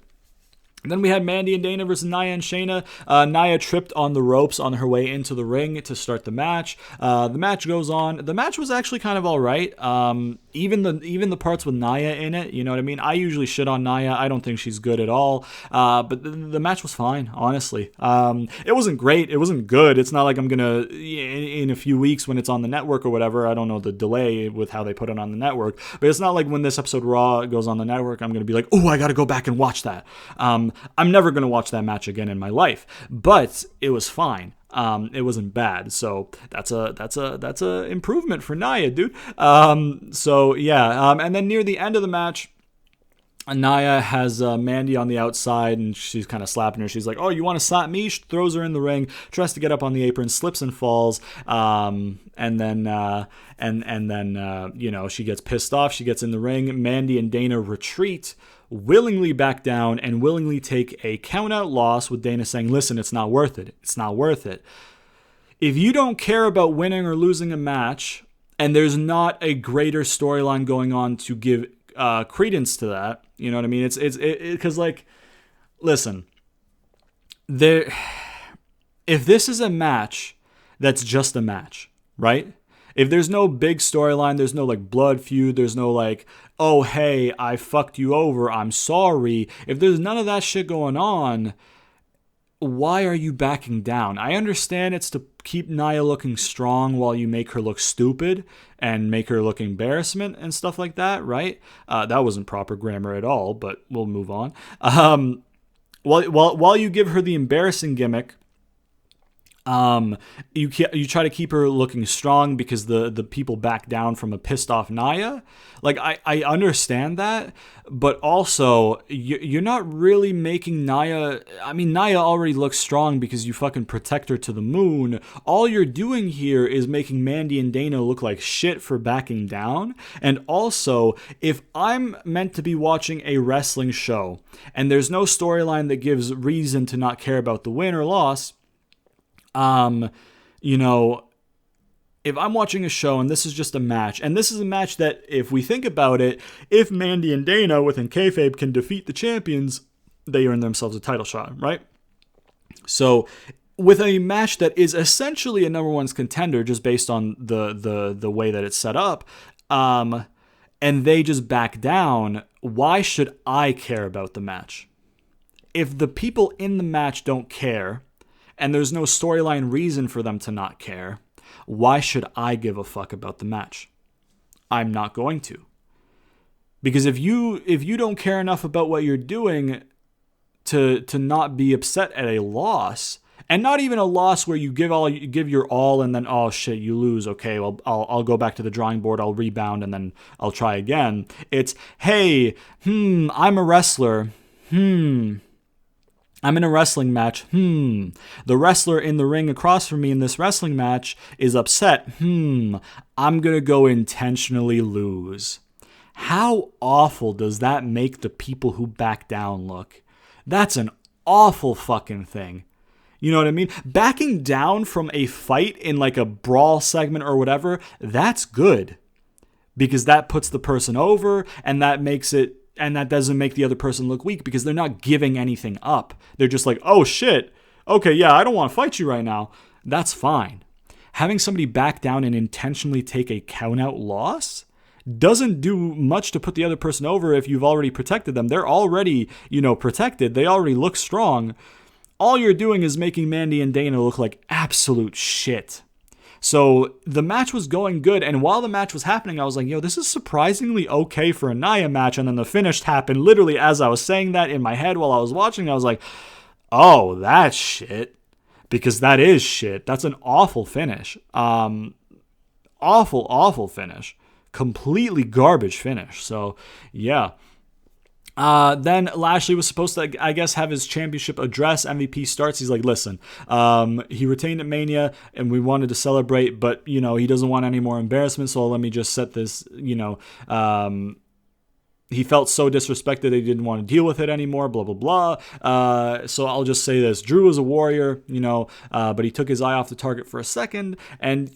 And then we had Mandy and Dana versus Nia and Shayna. Nia tripped on the ropes on her way into the ring to start the match. The match goes on. The match was actually kind of all right. Even the parts with Nia in it, you know what I mean? I usually shit on Nia. I don't think she's good at all. But the match was fine, honestly. It wasn't great. It wasn't good. It's not like I'm going to, in a few weeks when it's on the network or whatever, I don't know the delay with how they put it on the network, but it's not like when this episode Raw goes on the network, I'm going to be like, oh, I got to go back and watch that. I'm never going to watch that match again in my life, but it was fine. It wasn't bad, so that's a improvement for Nia, dude. So yeah, and then near the end of the match, Nia has Mandy on the outside, and she's kind of slapping her. She's like, "Oh, you want to slap me?" She throws her in the ring, tries to get up on the apron, slips and falls, and then she gets pissed off. She gets in the ring. Mandy and Dana retreat, willingly back down, and willingly take a count-out loss, with Dana saying, "Listen, it's not worth it. It's not worth it." If you don't care about winning or losing a match, and there's not a greater storyline going on to give credence to that, you know what I mean? It's because, like, listen, if this is a match that's just a match, right? If there's no big storyline, there's no like blood feud, there's no like, oh hey, I fucked you over, I'm sorry. If there's none of that shit going on, why are you backing down? I understand it's to keep Nia looking strong while you make her look stupid and make her look embarrassment and stuff like that, right? That wasn't proper grammar at all, but we'll move on. While you give her the embarrassing gimmick, you try to keep her looking strong because the people back down from a pissed off Nia. Like, I understand that, but also you're not really making Nia. I mean, Nia already looks strong because you fucking protect her to the moon. All you're doing here is making Mandy and Dana look like shit for backing down. And also, if I'm meant to be watching a wrestling show and there's no storyline that gives reason to not care about the win or loss, if I'm watching a show and this is just a match, and this is a match that, if we think about it, if Mandy and Dana within kayfabe can defeat the champions, they earn themselves a title shot, right? So with a match that is essentially a number one's contender just based on the way that it's set up, and they just back down, why should I care about the match? If the people in the match don't care, and there's no storyline reason for them to not care, why should I give a fuck about the match? I'm not going to. Because if you don't care enough about what you're doing to not be upset at a loss, and not even a loss where you give your all and then, oh shit, you lose. Okay, well, I'll go back to the drawing board, I'll rebound, and then I'll try again. It's, hey, I'm a wrestler. I'm in a wrestling match. The wrestler in the ring across from me in this wrestling match is upset. I'm going to go intentionally lose. How awful does that make the people who back down look? That's an awful fucking thing. You know what I mean? Backing down from a fight in like a brawl segment or whatever, that's good. Because that puts the person over, and that makes it, and that doesn't make the other person look weak because they're not giving anything up. They're just like, oh shit, okay, yeah, I don't want to fight you right now. That's fine. Having somebody back down and intentionally take a count-out loss doesn't do much to put the other person over if you've already protected them. They're already, protected. They already look strong. All you're doing is making Mandy and Dana look like absolute shit. So the match was going good, and while the match was happening, I was like, yo, this is surprisingly okay for a Nia match, and then the finish happened literally as I was saying that in my head while I was watching. I was like, oh, that's shit. because that is shit. That's an awful finish. Awful finish. Completely garbage finish. So, yeah. Then Lashley was supposed to, I guess, have his championship address. MVP starts. He's like, listen, he retained at Mania and we wanted to celebrate, but, you know, he doesn't want any more embarrassment. So let me just set this, you know, he felt so disrespected that he didn't want to deal with it anymore, blah, blah, blah. So I'll just say this. Drew was a warrior, you know, but he took his eye off the target for a second, and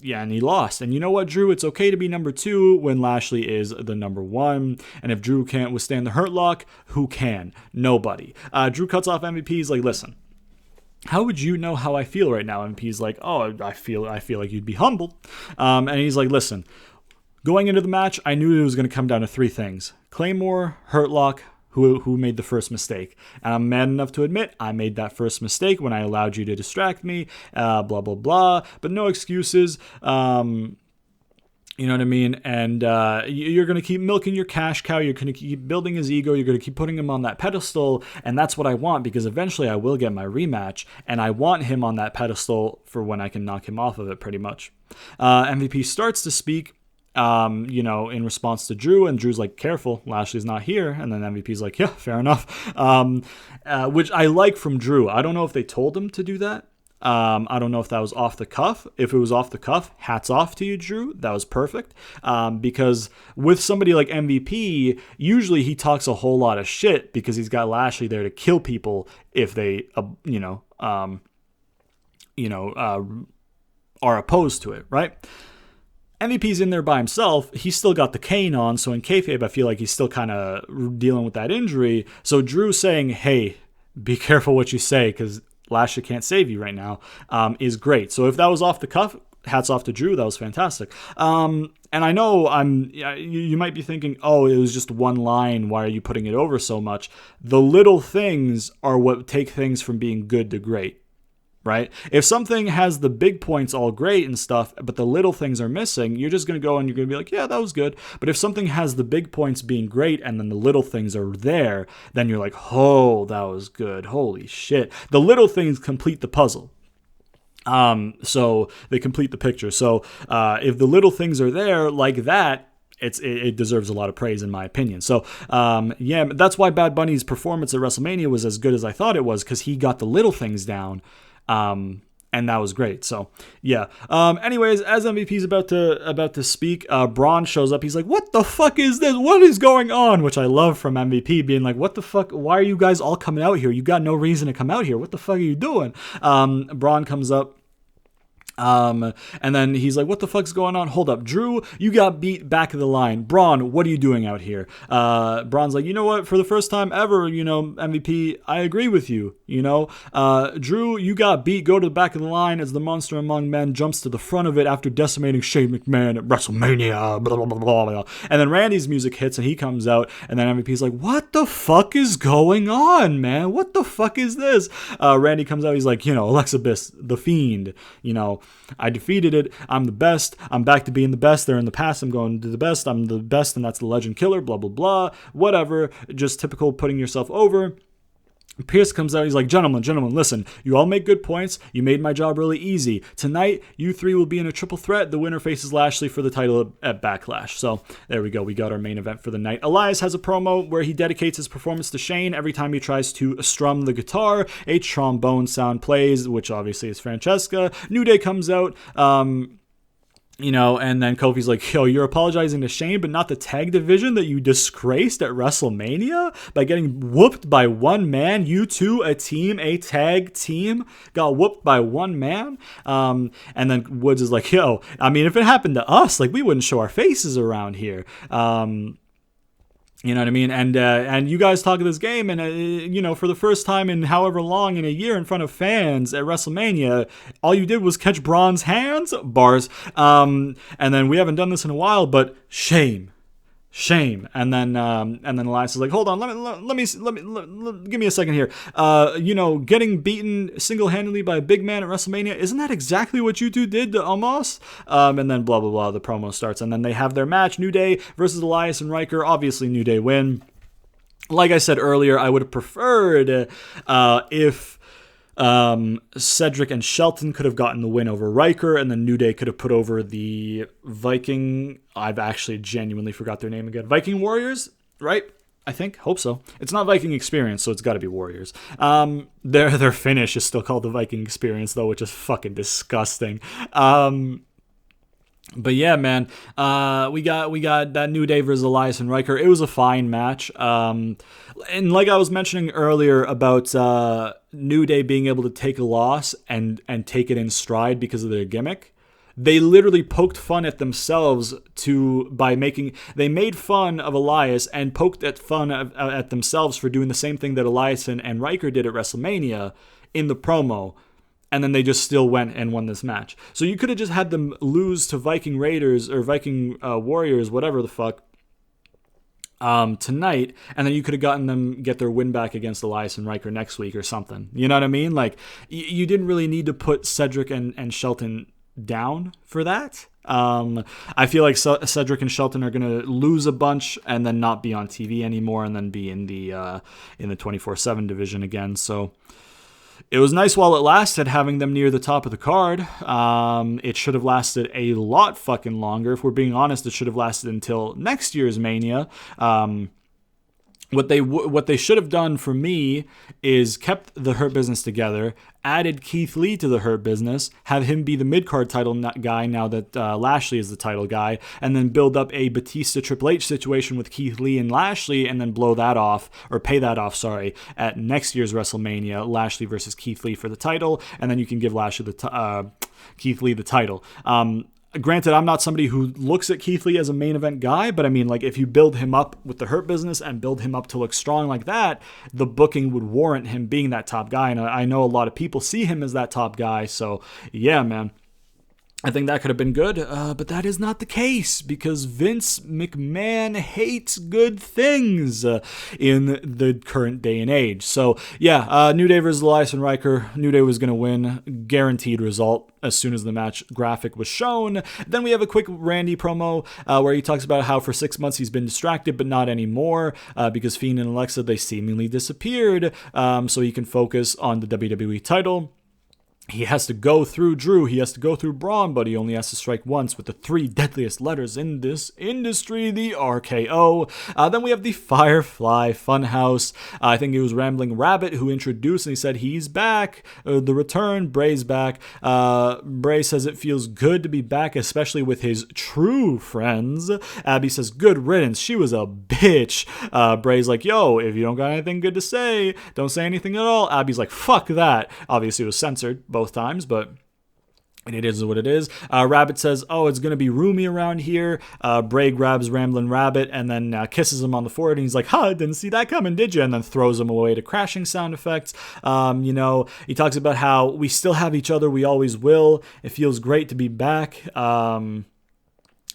yeah, and he lost. And you know what, Drew? It's okay to be number 2 when Lashley is the number 1. And if Drew can't withstand the Hurt Lock, who can? Nobody. Drew cuts off MVP. He's like, listen, how would you know how I feel right now? MVP's like, oh, I feel like you'd be humble. And he's like, listen, going into the match, I knew it was going to come down to 3 things: Claymore, Hurt Lock, who made the first mistake. And I'm mad enough to admit I made that first mistake when I allowed you to distract me, blah, blah, blah. But no excuses. You know what I mean? And you're going to keep milking your cash cow. You're going to keep building his ego. You're going to keep putting him on that pedestal. And that's what I want, because eventually I will get my rematch. And I want him on that pedestal for when I can knock him off of it, pretty much. MVP starts to speak. You know, in response to Drew, and Drew's like, careful, Lashley's not here. And then MVP's like, yeah, fair enough. Which I like from Drew. I don't know if they told him to do that. I don't know if that was off the cuff. If it was off the cuff, hats off to you, Drew. That was perfect. Because with somebody like MVP, usually he talks a whole lot of shit because he's got Lashley there to kill people if they, are opposed to it, right? MVP's in there by himself. He's still got the cane on, so in kayfabe, I feel like he's still kind of dealing with that injury. So Drew saying, hey, be careful what you say, because Lashley can't save you right now, is great. So if that was off the cuff, hats off to Drew. That was fantastic. And I know you might be thinking, oh, it was just one line. Why are you putting it over so much? The little things are what take things from being good to great. Right? If something has the big points all great and stuff, but the little things are missing, you're just going to go and you're going to be like, yeah, that was good. But if something has the big points being great and then the little things are there, then you're like, oh, that was good. Holy shit. The little things complete the puzzle. So they complete the picture. So if the little things are there like that, it deserves a lot of praise, in my opinion. So, yeah, that's why Bad Bunny's performance at WrestleMania was as good as I thought it was, because he got the little things down. And that was great. So, yeah. Anyways, as MVP's about to speak, Braun shows up. He's like, what the fuck is this? What is going on? Which I love from MVP, being like, what the fuck? Why are you guys all coming out here? You got no reason to come out here. What the fuck are you doing? Braun comes up. And then he's like, what the fuck's going on? Hold up, Drew, you got beat back of the line. Braun, what are you doing out here? Braun's like, you know what? For the first time ever, MVP, I agree with you. Drew, you got beat. Go to the back of the line as the Monster Among Men jumps to the front of it after decimating Shane McMahon at WrestleMania. Blah, blah, blah, blah, blah. And then Randy's music hits and he comes out, and then MVP's like, what the fuck is going on, man? What the fuck is this? Randy comes out. He's like, Alexa Bliss, the Fiend, I defeated it. I'm the best. I'm back to being the best. They're in the past. I'm going to the best. I'm the best, and that's the Legend Killer, blah, blah, blah. Whatever. Just typical putting yourself over. Pierce comes out. He's like, gentlemen, listen. You all make good points. You made my job really easy. Tonight, you three will be in a triple threat. The winner faces Lashley for the title at Backlash. So there we go. We got our main event for the night. Elias has a promo where he dedicates his performance to Shane. Every time he tries to strum the guitar, a trombone sound plays, which obviously is Francesca. New Day comes out. And then Kofi's like, yo, you're apologizing to Shane, but not the tag division that you disgraced at WrestleMania by getting whooped by one man. You two, a tag team, got whooped by one man. And then Woods is like, yo, if it happened to us, we wouldn't show our faces around here. You know what I mean? And you guys talk of this game, and, for the first time in however long in a year in front of fans at WrestleMania, all you did was catch Braun's hands, bars. And then we haven't done this in a while, but shame. And then Elias is like, hold on, let me give me a second here. Getting beaten single-handedly by a big man at WrestleMania, isn't that exactly what you two did to Omos? And then blah, blah, blah, the promo starts, and then they have their match, New Day versus Elias and Riker. Obviously, New Day win. Like I said earlier, I would have preferred if Cedric and Shelton could have gotten the win over Riker, and then New Day could have put over the Viking. I've actually genuinely forgot their name again. Viking Warriors, right? I think. Hope so. It's not Viking Experience, so it's got to be Warriors. Their finish is still called the Viking Experience, though, which is fucking disgusting. But yeah, man, we got that New Day versus Elias and Riker. It was a fine match. And like I was mentioning earlier about New Day being able to take a loss and take it in stride because of their gimmick. They literally poked fun at themselves they made fun of Elias and poked at fun at themselves for doing the same thing that Elias and Riker did at WrestleMania in the promo. And then they just still went and won this match. So you could have just had them lose to Viking Raiders or Viking Warriors, whatever the fuck, tonight, and then you could have gotten them get their win back against Elias and Riker next week or something. You know what I mean? Like, you didn't really need to put Cedric and Shelton down for that. I feel like Cedric and Shelton are going to lose a bunch and then not be on TV anymore and then be in the 24/7 division again. So it was nice while it lasted, having them near the top of the card. It should have lasted a lot fucking longer. If we're being honest, it should have lasted until next year's Mania. What they should have done for me is kept the Hurt Business together, added Keith Lee to the Hurt Business, have him be the mid-card title guy now that Lashley is the title guy, and then build up a Batista Triple H situation with Keith Lee and Lashley, and then pay that off, at next year's WrestleMania, Lashley versus Keith Lee for the title, and then you can give Keith Lee the title. Granted, I'm not somebody who looks at Keith Lee as a main event guy, but I mean, like, if you build him up with the Hurt Business and build him up to look strong like that, the booking would warrant him being that top guy. And I know a lot of people see him as that top guy. So, yeah, man. I think that could have been good, but that is not the case because Vince McMahon hates good things in the current day and age. So, yeah, New Day versus Elias and Riker. New Day was going to win. Guaranteed result as soon as the match graphic was shown. Then we have a quick Randy promo where he talks about how for 6 months he's been distracted, but not anymore because Fiend and Alexa, they seemingly disappeared so he can focus on the WWE title. He has to go through Drew, he has to go through Braun, but he only has to strike once with the 3 deadliest letters in this industry, the RKO. Then we have the Firefly Funhouse. I think it was Rambling Rabbit who introduced and he said he's back. The return, Bray's back. Bray says it feels good to be back, especially with his true friends. Abby says, good riddance, she was a bitch. Bray's like, yo, if you don't got anything good to say, don't say anything at all. Abby's like, fuck that. Obviously it was censored both times, but it is what it is. Rabbit says, oh, it's going to be roomy around here. Bray grabs Ramblin' Rabbit and then kisses him on the forehead. And he's like, didn't see that coming, did you? And then throws him away to crashing sound effects. He talks about how we still have each other. We always will. It feels great to be back.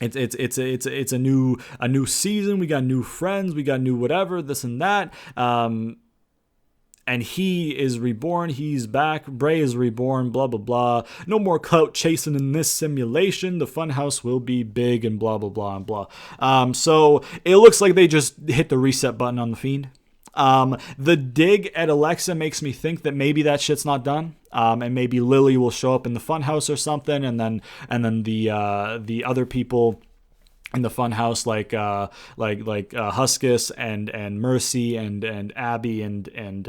It's a new season. We got new friends. We got new whatever, this and that. And he is reborn, he's back, Bray is reborn, blah, blah, blah. No more clout chasing in this simulation. The funhouse will be big and blah, blah, blah, and blah. So it looks like they just hit the reset button on The Fiend. The dig at Alexa makes me think that maybe that shit's not done. And maybe Lily will show up in the funhouse or something, and then the other people in the funhouse like Huskus and Mercy and Abby and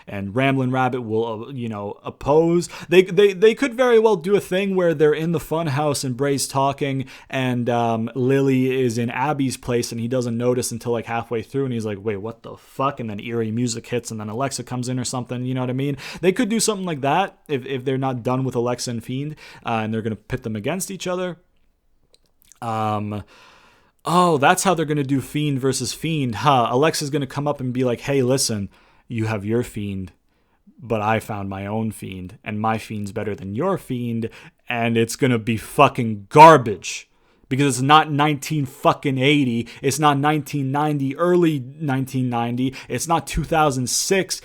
Ramblin' Rabbit will oppose. They could very well do a thing where they're in the funhouse and Bray's talking and Lily is in Abby's place and he doesn't notice until like halfway through and he's like, wait, what the fuck? And then eerie music hits and then Alexa comes in or something. You know what I mean? They could do something like that if they're not done with Alexa and Fiend and they're gonna pit them against each other. That's how they're going to do Fiend versus Fiend. Alexa's going to come up and be like, hey, listen, you have your Fiend, but I found my own Fiend, and my Fiend's better than your Fiend, and it's going to be fucking garbage. Because it's not 1980, it's not 1990, early 1990, it's not 2006.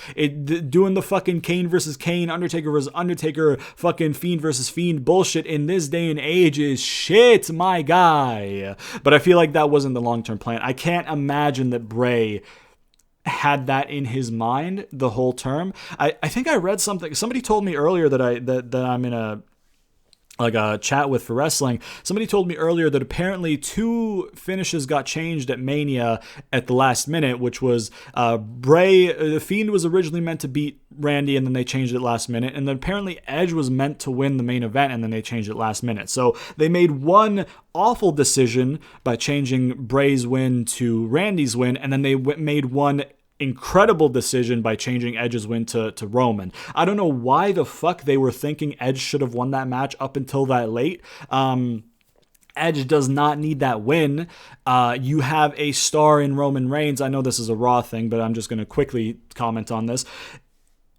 Doing the fucking Kane versus Kane, Undertaker versus Undertaker, fucking Fiend versus Fiend bullshit in this day and age is shit, my guy. But I feel like that wasn't the long-term plan. I can't imagine that Bray had that in his mind the whole term. I think I read something. Somebody told me earlier that I'm in a chat with for wrestling. Somebody told me earlier that apparently 2 finishes got changed at Mania at the last minute, which was Bray, the Fiend was originally meant to beat Randy, and then they changed it last minute, and then apparently Edge was meant to win the main event, and then they changed it last minute. So they made one awful decision by changing Bray's win to Randy's win, and then they made one incredible decision by changing Edge's win to Roman. I don't know why the fuck they were thinking Edge should have won that match up until that late. Edge does not need that win. You have a star in Roman Reigns. I know this is a Raw thing, but I'm just going to quickly comment on this.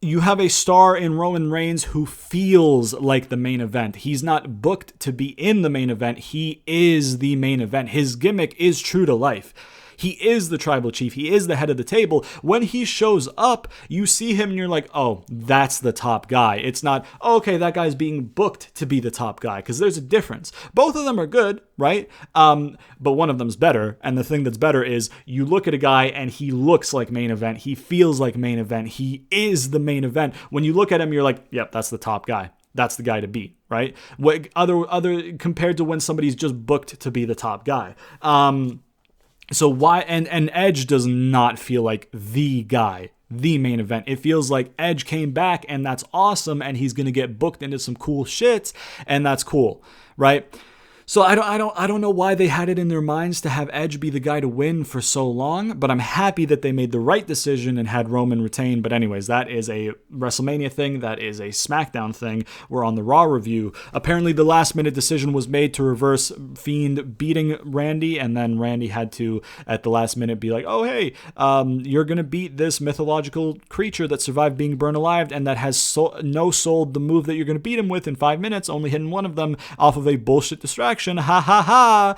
You have a star in Roman Reigns who feels like the main event. He's not booked to be in the main event. He is the main event. His gimmick is true to life. He is the tribal chief. He is the head of the table. When he shows up, you see him and you're like, oh, that's the top guy. It's not, oh, okay, that guy's being booked to be the top guy, because there's a difference. Both of them are good, right? But one of them's better. And the thing that's better is you look at a guy and he looks like main event. He feels like main event. He is the main event. When you look at him, you're like, yep, that's the top guy. That's the guy to beat, right? What other compared to when somebody's just booked to be the top guy. So why, and Edge does not feel like the guy, the main event. It feels like Edge came back and that's awesome, and he's going to get booked into some cool shit, and that's cool, right? So I don't know why they had it in their minds to have Edge be the guy to win for so long, but I'm happy that they made the right decision and had Roman retain. But anyways, that is a WrestleMania thing. That is a SmackDown thing. We're on the Raw review. Apparently the last minute decision was made to reverse Fiend beating Randy, and then Randy had to, at the last minute, be like, oh, hey, you're going to beat this mythological creature that survived being burned alive and that has sold the move that you're going to beat him with in 5 minutes, only hitting one of them off of a bullshit distraction. Ha ha ha.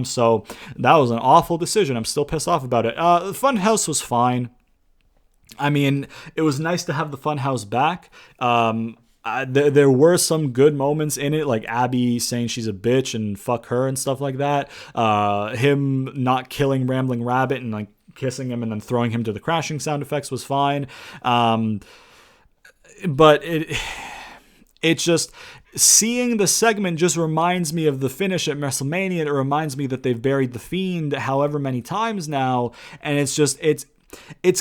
So that was an awful decision. I'm still pissed off about it. The Funhouse was fine. I mean, it was nice to have the Funhouse back. There were some good moments in it, like Abby saying she's a bitch and fuck her and stuff like that. Him not killing Rambling Rabbit and like kissing him and then throwing him to the crashing sound effects was fine. But it's just, seeing the segment just reminds me of the finish at WrestleMania. It reminds me that they've buried the Fiend however many times now, and it's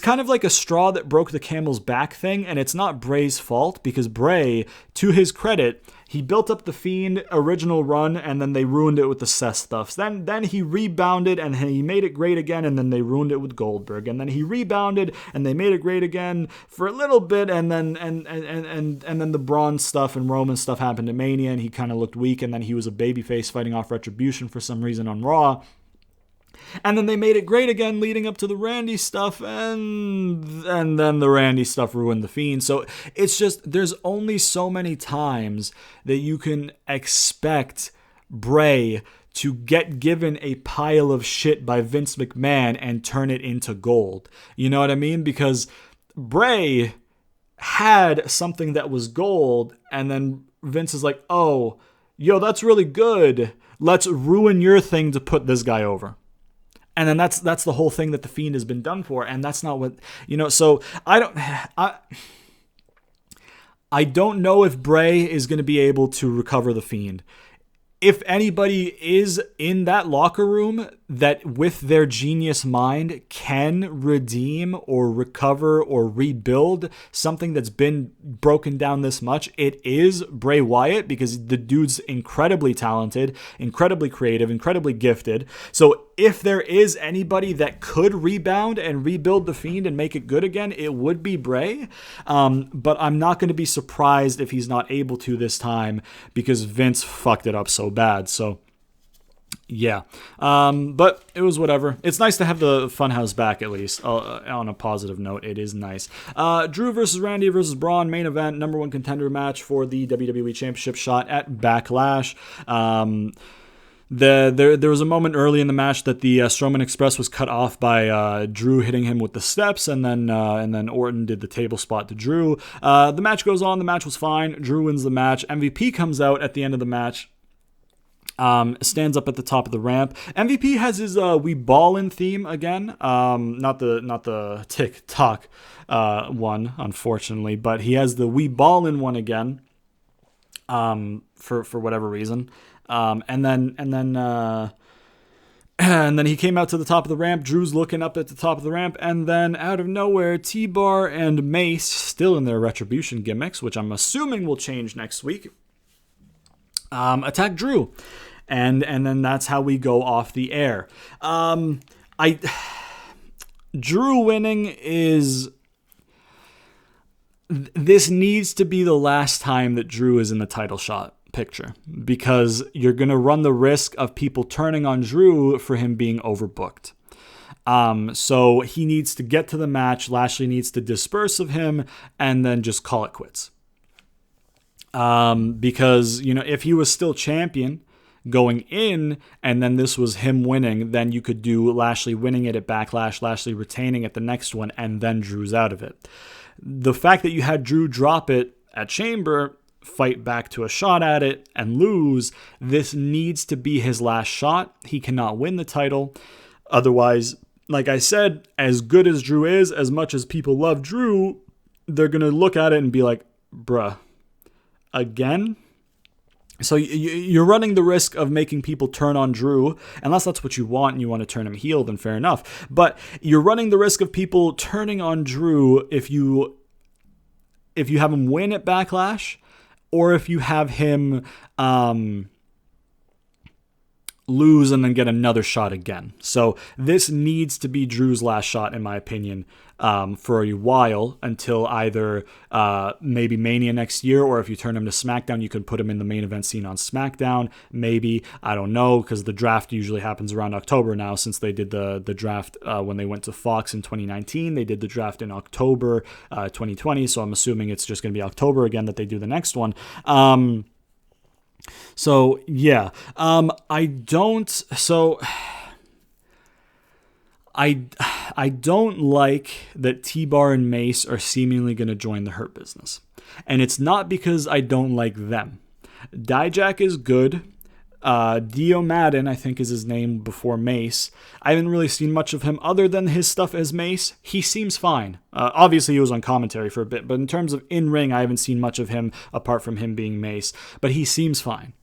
kind of like a straw that broke the camel's back thing, and it's not Bray's fault, because Bray, to his credit, he built up the Fiend original run, and then they ruined it with the Seth stuff. Then he rebounded, and he made it great again, and then they ruined it with Goldberg. And then he rebounded, and they made it great again for a little bit, and then the Braun stuff and Roman stuff happened at Mania, and he kind of looked weak, and then he was a babyface fighting off Retribution for some reason on Raw. And then they made it great again leading up to the Randy stuff, and then the Randy stuff ruined the Fiend. So it's just, there's only so many times that you can expect Bray to get given a pile of shit by Vince McMahon and turn it into gold. You know what I mean? Because Bray had something that was gold, and then Vince is like, oh, yo, that's really good. Let's ruin your thing to put this guy over. And then that's the whole thing that the Fiend has been done for, and that's not what, so I don't know if Bray is going to be able to recover the Fiend. If anybody is in that locker room that with their genius mind can redeem or recover or rebuild something that's been broken down this much, it is Bray Wyatt, because the dude's incredibly talented, incredibly creative, incredibly gifted. So if there is anybody that could rebound and rebuild the Fiend and make it good again, it would be Bray. But I'm not going to be surprised if he's not able to this time, because Vince fucked it up so bad. So yeah, but it was whatever. It's nice to have the Funhouse back, at least. On a positive note, it is nice. Drew versus Randy versus Braun, main event, number one contender match for the WWE Championship shot at Backlash. There was a moment early in the match that the Strowman Express was cut off by Drew hitting him with the steps, and then Orton did the table spot to Drew. The match goes on. The match was fine. Drew wins the match. MVP comes out at the end of the match. Stands up at the top of the ramp. MVP has his "We Ballin" theme again. Not the TikTok one, unfortunately, but he has the "We Ballin" one again. For whatever reason. And then he came out to the top of the ramp. Drew's looking up at the top of the ramp, and then out of nowhere, T-Bar and Mace, still in their Retribution gimmicks, which I'm assuming will change next week, attack Drew. And then that's how we go off the air. Drew winning is... This needs to be the last time that Drew is in the title shot picture, because you're going to run the risk of people turning on Drew for him being overbooked. So he needs to get to the match. Lashley needs to disperse of him and then just call it quits. Because, if he was still champion going in and then this was him winning, then you could do Lashley winning it at Backlash, Lashley retaining at the next one, and then Drew's out of it. The fact that you had Drew drop it at Chamber, fight back to a shot at it, and lose, this needs to be his last shot. He cannot win the title. Otherwise, like I said, as good as Drew is, as much as people love Drew, they're going to look at it and be like, bruh, again? So you're running the risk of making people turn on Drew, unless that's what you want and you want to turn him heel, then fair enough. But you're running the risk of people turning on Drew if you have him win at Backlash, or if you have him lose and then get another shot again. So this needs to be Drew's last shot, in my opinion, for a while, until either maybe Mania next year, or if you turn him to SmackDown, you could put him in the main event scene on SmackDown. Maybe, I don't know, because the draft usually happens around October now, since they did the draft when they went to Fox in 2019. They did the draft in October 2020, so I'm assuming it's just going to be October again that they do the next one. So yeah, I don't like that T-Bar and Mace are seemingly going to join the Hurt Business. And it's not because I don't like them. Dijak is good. Dio Madden, I think is his name before Mace. I haven't really seen much of him other than his stuff as Mace. He seems fine. Obviously, he was on commentary for a bit, but in terms of in-ring, I haven't seen much of him apart from him being Mace. But he seems fine.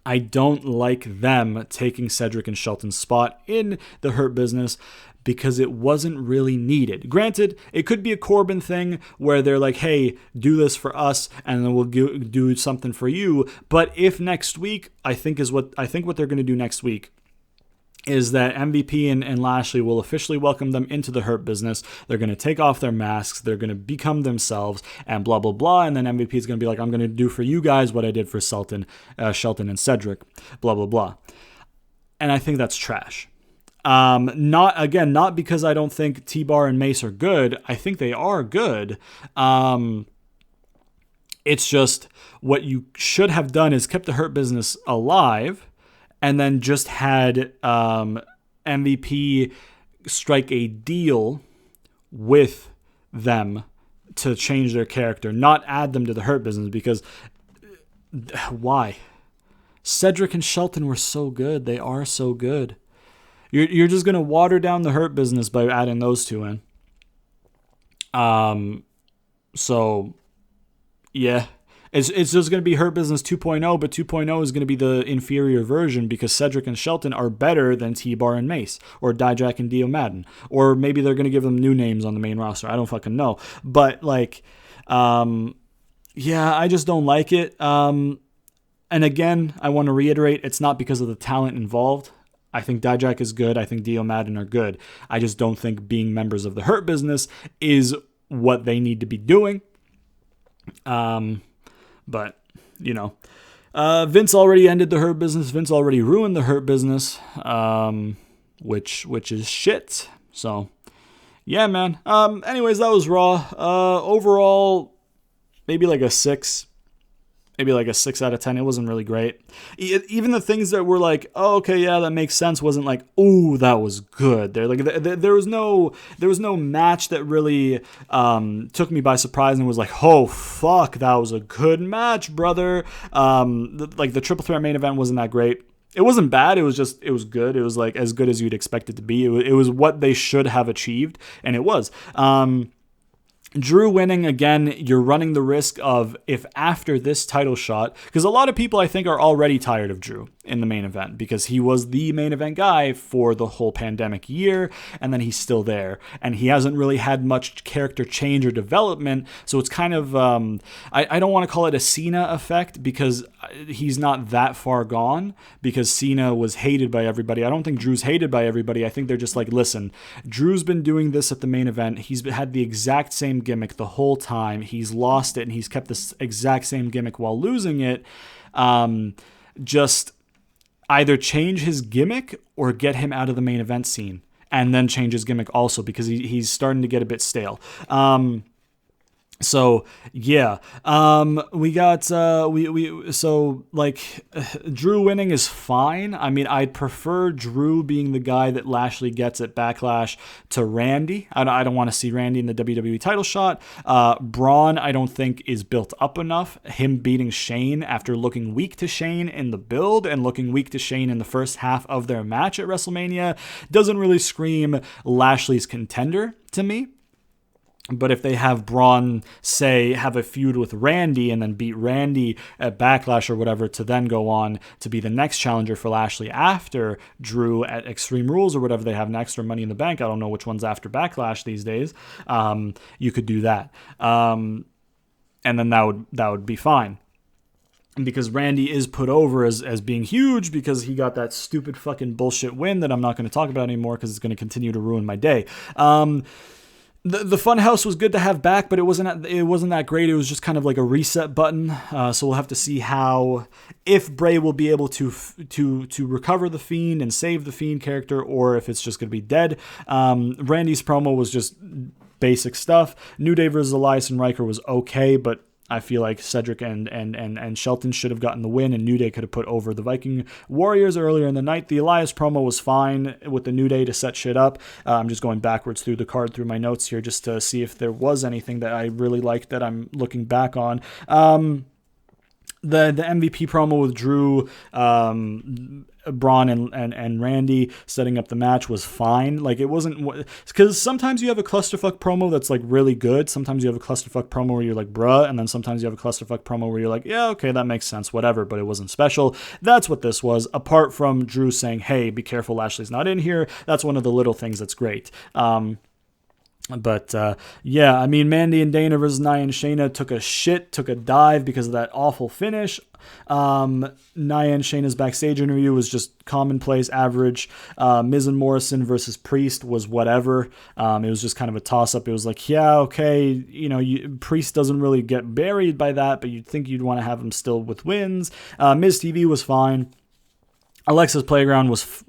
I don't like them taking Cedric and Shelton's spot in the Hurt Business because it wasn't really needed. Granted, it could be a Corbin thing where they're like, hey, do this for us and then we'll do something for you. But if next week, I think what they're going to do next week is that MVP and Lashley will officially welcome them into the Hurt Business. They're going to take off their masks. They're going to become themselves and blah, blah, blah. And then MVP is going to be like, I'm going to do for you guys what I did for Shelton and Cedric, blah, blah, blah. And I think that's trash. Not because I don't think T-Bar and Mace are good. I think they are good. It's just what you should have done is kept the Hurt Business alive, and then just had MVP strike a deal with them to change their character, not add them to the Hurt Business, because why? Cedric and Shelton were so good. They are so good. You're just going to water down the Hurt Business by adding those two in. So, yeah. It's just going to be Hurt Business 2.0, but 2.0 is going to be the inferior version because Cedric and Shelton are better than T-Bar and Mace, or Dijak and Dio Madden. Or maybe they're going to give them new names on the main roster. I don't fucking know. But, yeah, I just don't like it. And again, I want to reiterate, it's not because of the talent involved. I think Dijak is good. I think Dio Madden are good. I just don't think being members of the Hurt Business is what they need to be doing. But, Vince already ended the Hurt Business. Vince already ruined the Hurt Business, which is shit. So, yeah, man. Anyways, that was Raw. Overall, maybe like a 6. maybe like a 6 out of 10. It wasn't really great. Even the things that were like, oh, okay, yeah, that makes sense, wasn't like, oh, that was good. There was no match that really took me by surprise and was like, oh fuck, that was a good match, brother. The triple threat main event wasn't that great. It wasn't bad. It was good. It was like as good as you'd expect it to be. It was what they should have achieved, and it was. Drew winning, again, you're running the risk of, if after this title shot, because a lot of people I think are already tired of Drew in the main event because he was the main event guy for the whole pandemic year, and then he's still there, and he hasn't really had much character change or development, so it's kind of, I don't want to call it a Cena effect because he's not that far gone, because Cena was hated by everybody. I don't think Drew's hated by everybody. I think they're just like, listen, Drew's been doing this at the main event. He's had the exact same gimmick the whole time. He's lost it, and he's kept this exact same gimmick while losing it. Just either change his gimmick or get him out of the main event scene, and then change his gimmick also, because he's starting to get a bit stale. So yeah, we got Drew winning is fine. I mean, I'd prefer Drew being the guy that Lashley gets at Backlash to Randy. I don't want to see Randy in the WWE title shot. Braun, I don't think is built up enough. Him beating Shane after looking weak to Shane in the build and looking weak to Shane in the first half of their match at WrestleMania doesn't really scream Lashley's contender to me. But if they have Braun, say, have a feud with Randy and then beat Randy at Backlash or whatever to then go on to be the next challenger for Lashley after Drew at Extreme Rules or whatever they have next, or Money in the Bank, I don't know which one's after Backlash these days, you could do that. And then that would be fine. Because Randy is put over as being huge because he got that stupid fucking bullshit win that I'm not going to talk about anymore because it's going to continue to ruin my day. The Funhouse was good to have back, but it wasn't that great. It was just kind of like a reset button. So we'll have to see if Bray will be able to recover the Fiend and save the Fiend character, or if it's just going to be dead. Randy's promo was just basic stuff. New Day versus Elias and Riker was okay, but I feel like Cedric and Shelton should have gotten the win, and New Day could have put over the Viking Warriors earlier in the night. The Elias promo was fine with the New Day to set shit up. I'm just going backwards through the card, through my notes here, just to see if there was anything that I really liked that I'm looking back on. The MVP promo with Drew, Braun and Randy setting up the match was fine. Like, it wasn't, because sometimes you have a clusterfuck promo that's like really good. Sometimes you have a clusterfuck promo where you're like, bruh, and then sometimes you have a clusterfuck promo where you're like, yeah, okay, that makes sense, whatever, but it wasn't special. That's what this was, apart from Drew saying, hey, be careful, Lashley's not in here. That's one of the little things that's great. But yeah, I mean, Mandy and Dana versus Nia and Shayna took a dive because of that awful finish. Nia and Shayna's backstage interview was just commonplace, average. Miz and Morrison versus Priest was whatever. It was just kind of a toss-up. It was like, yeah, okay, Priest doesn't really get buried by that, but you'd think you'd want to have him still with wins. Miz TV was fine. Alexa's Playground was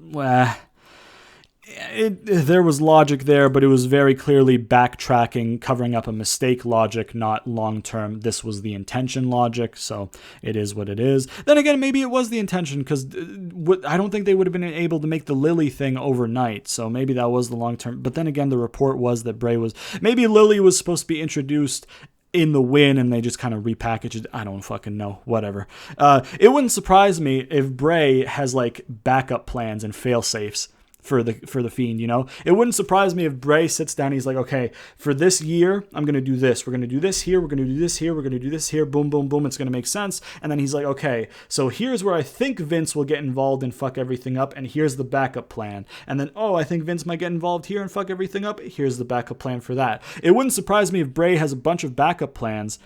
there was logic there, but it was very clearly backtracking, covering up a mistake logic, not long-term, this was the intention logic, so it is what it is. Then again, maybe it was the intention, because I don't think they would have been able to make the Lily thing overnight, so maybe that was the long-term. But then again, the report was that maybe Lily was supposed to be introduced in the win, and they just kind of repackaged it. I don't fucking know. Whatever. It wouldn't surprise me if Bray has like backup plans and fail-safes for the Fiend, It wouldn't surprise me if Bray sits down and he's like, okay, for this year, I'm going to do this. We're going to do this here. We're going to do this here. We're going to do this here. Boom, boom, boom. It's going to make sense. And then he's like, okay, so here's where I think Vince will get involved and fuck everything up. And here's the backup plan. And then, I think Vince might get involved here and fuck everything up. Here's the backup plan for that. It wouldn't surprise me if Bray has a bunch of backup plans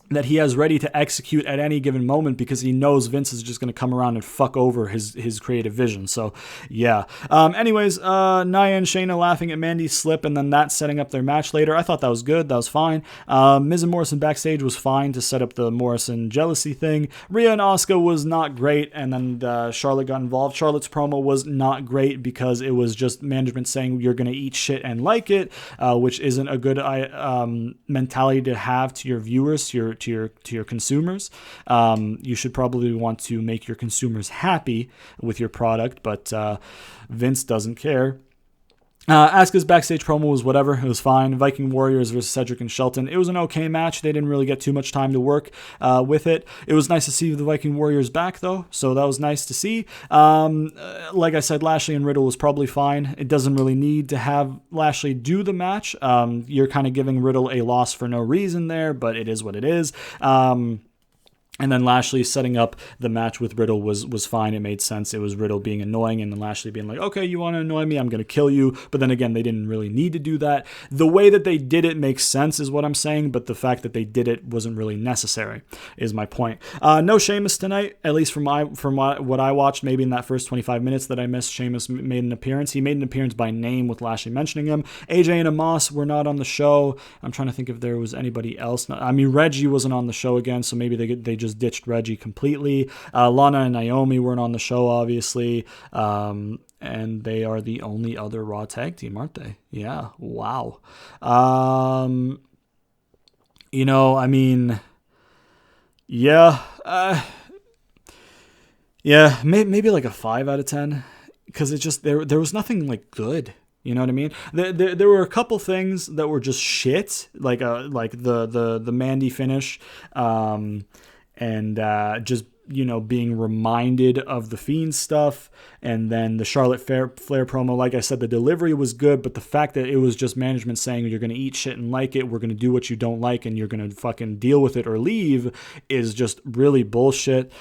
that he has ready to execute at any given moment, because he knows Vince is just going to come around and fuck over his creative vision. So, yeah. Anyways, Nia and Shayna laughing at Mandy's slip and then that setting up their match later. I thought that was good. That was fine. Miz and Morrison backstage was fine to set up the Morrison jealousy thing. Rhea and Asuka was not great, and then Charlotte got involved. Charlotte's promo was not great because it was just management saying you're going to eat shit and like it, which isn't a good mentality to have to your viewers, to to your consumers. You should probably want to make your consumers happy with your product, but Vince doesn't care. Asuka's backstage promo was whatever. It was fine. Viking Warriors versus Cedric and Shelton. It was an okay match. They didn't really get too much time to work with it. It was nice to see the Viking Warriors back, though, so that was nice to see. Like I said, Lashley and Riddle was probably fine. It doesn't really need to have Lashley do the match. You're kind of giving Riddle a loss for no reason there, but it is what it is. And then Lashley setting up the match with Riddle was fine. It made sense. It was Riddle being annoying and then Lashley being like, okay, you want to annoy me? I'm going to kill you. But then again, they didn't really need to do that. The way that they did it makes sense is what I'm saying, but the fact that they did it wasn't really necessary is my point. No Sheamus tonight, at least from what I watched, maybe in that first 25 minutes that I missed, Sheamus made an appearance. He made an appearance by name with Lashley mentioning him. AJ and Amos were not on the show. I'm trying to think if there was anybody else. I mean, Reggie wasn't on the show again, so maybe they just ditched Reggie completely. Lana and Naomi weren't on the show, obviously, and they are the only other Raw tag team, aren't they? Yeah, wow. I mean, yeah, maybe like a 5 out of 10, because it just there was nothing like good. You know what I mean? There were a couple things that were just shit, like the Mandy finish, and just, being reminded of the Fiend stuff, and then the Charlotte Flair promo. Like I said, the delivery was good, but the fact that it was just management saying you're going to eat shit and like it, we're going to do what you don't like, and you're going to fucking deal with it or leave is just really bullshit.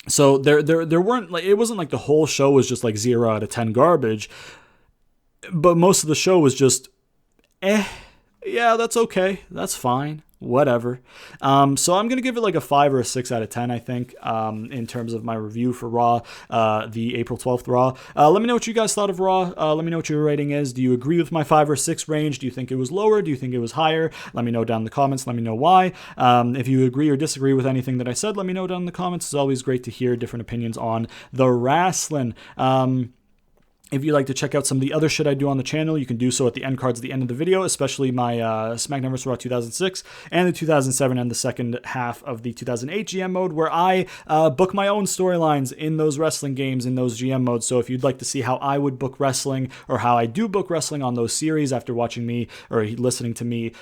So there weren't, like, it wasn't like the whole show was just like 0 out of 10 garbage, but most of the show was just, yeah, that's okay, that's fine, whatever. So I'm going to give it like a 5 or a 6 out of 10, I think, in terms of my review for Raw, the April 12th Raw. Let me know what you guys thought of Raw. Let me know what your rating is. Do you agree with my 5 or 6 range? Do you think it was lower? Do you think it was higher? Let me know down in the comments. Let me know why. If you agree or disagree with anything that I said, let me know down in the comments. It's always great to hear different opinions on the wrestling. If you'd like to check out some of the other shit I do on the channel, you can do so at the end cards at the end of the video, especially my SmackDown vs. Raw 2006 and the 2007 and the second half of the 2008 GM mode, where I book my own storylines in those wrestling games, in those GM modes. So if you'd like to see how I would book wrestling or how I do book wrestling on those series after watching me or listening to me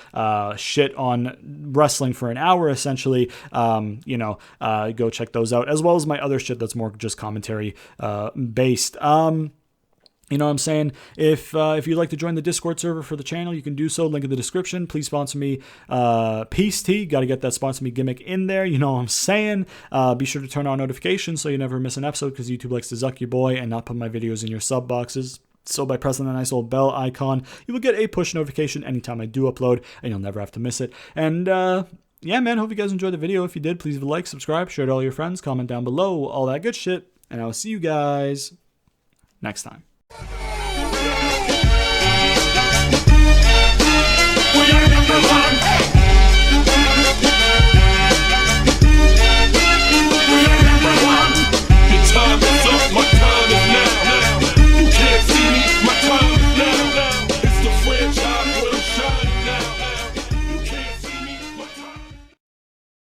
shit on wrestling for an hour, essentially, go check those out, as well as my other shit that's more just commentary based. You know what I'm saying? If you'd like to join the Discord server for the channel, you can do so. Link in the description. Please sponsor me. Peace Tea. Got to get that sponsor me gimmick in there. You know what I'm saying? Be sure to turn on notifications so you never miss an episode, because YouTube likes to zuck your boy and not put my videos in your sub boxes. So by pressing the nice old bell icon, you will get a push notification anytime I do upload, and you'll never have to miss it. And yeah, man, hope you guys enjoyed the video. If you did, please leave a like, subscribe, share it to all your friends, comment down below, all that good shit. And I'll see you guys next time.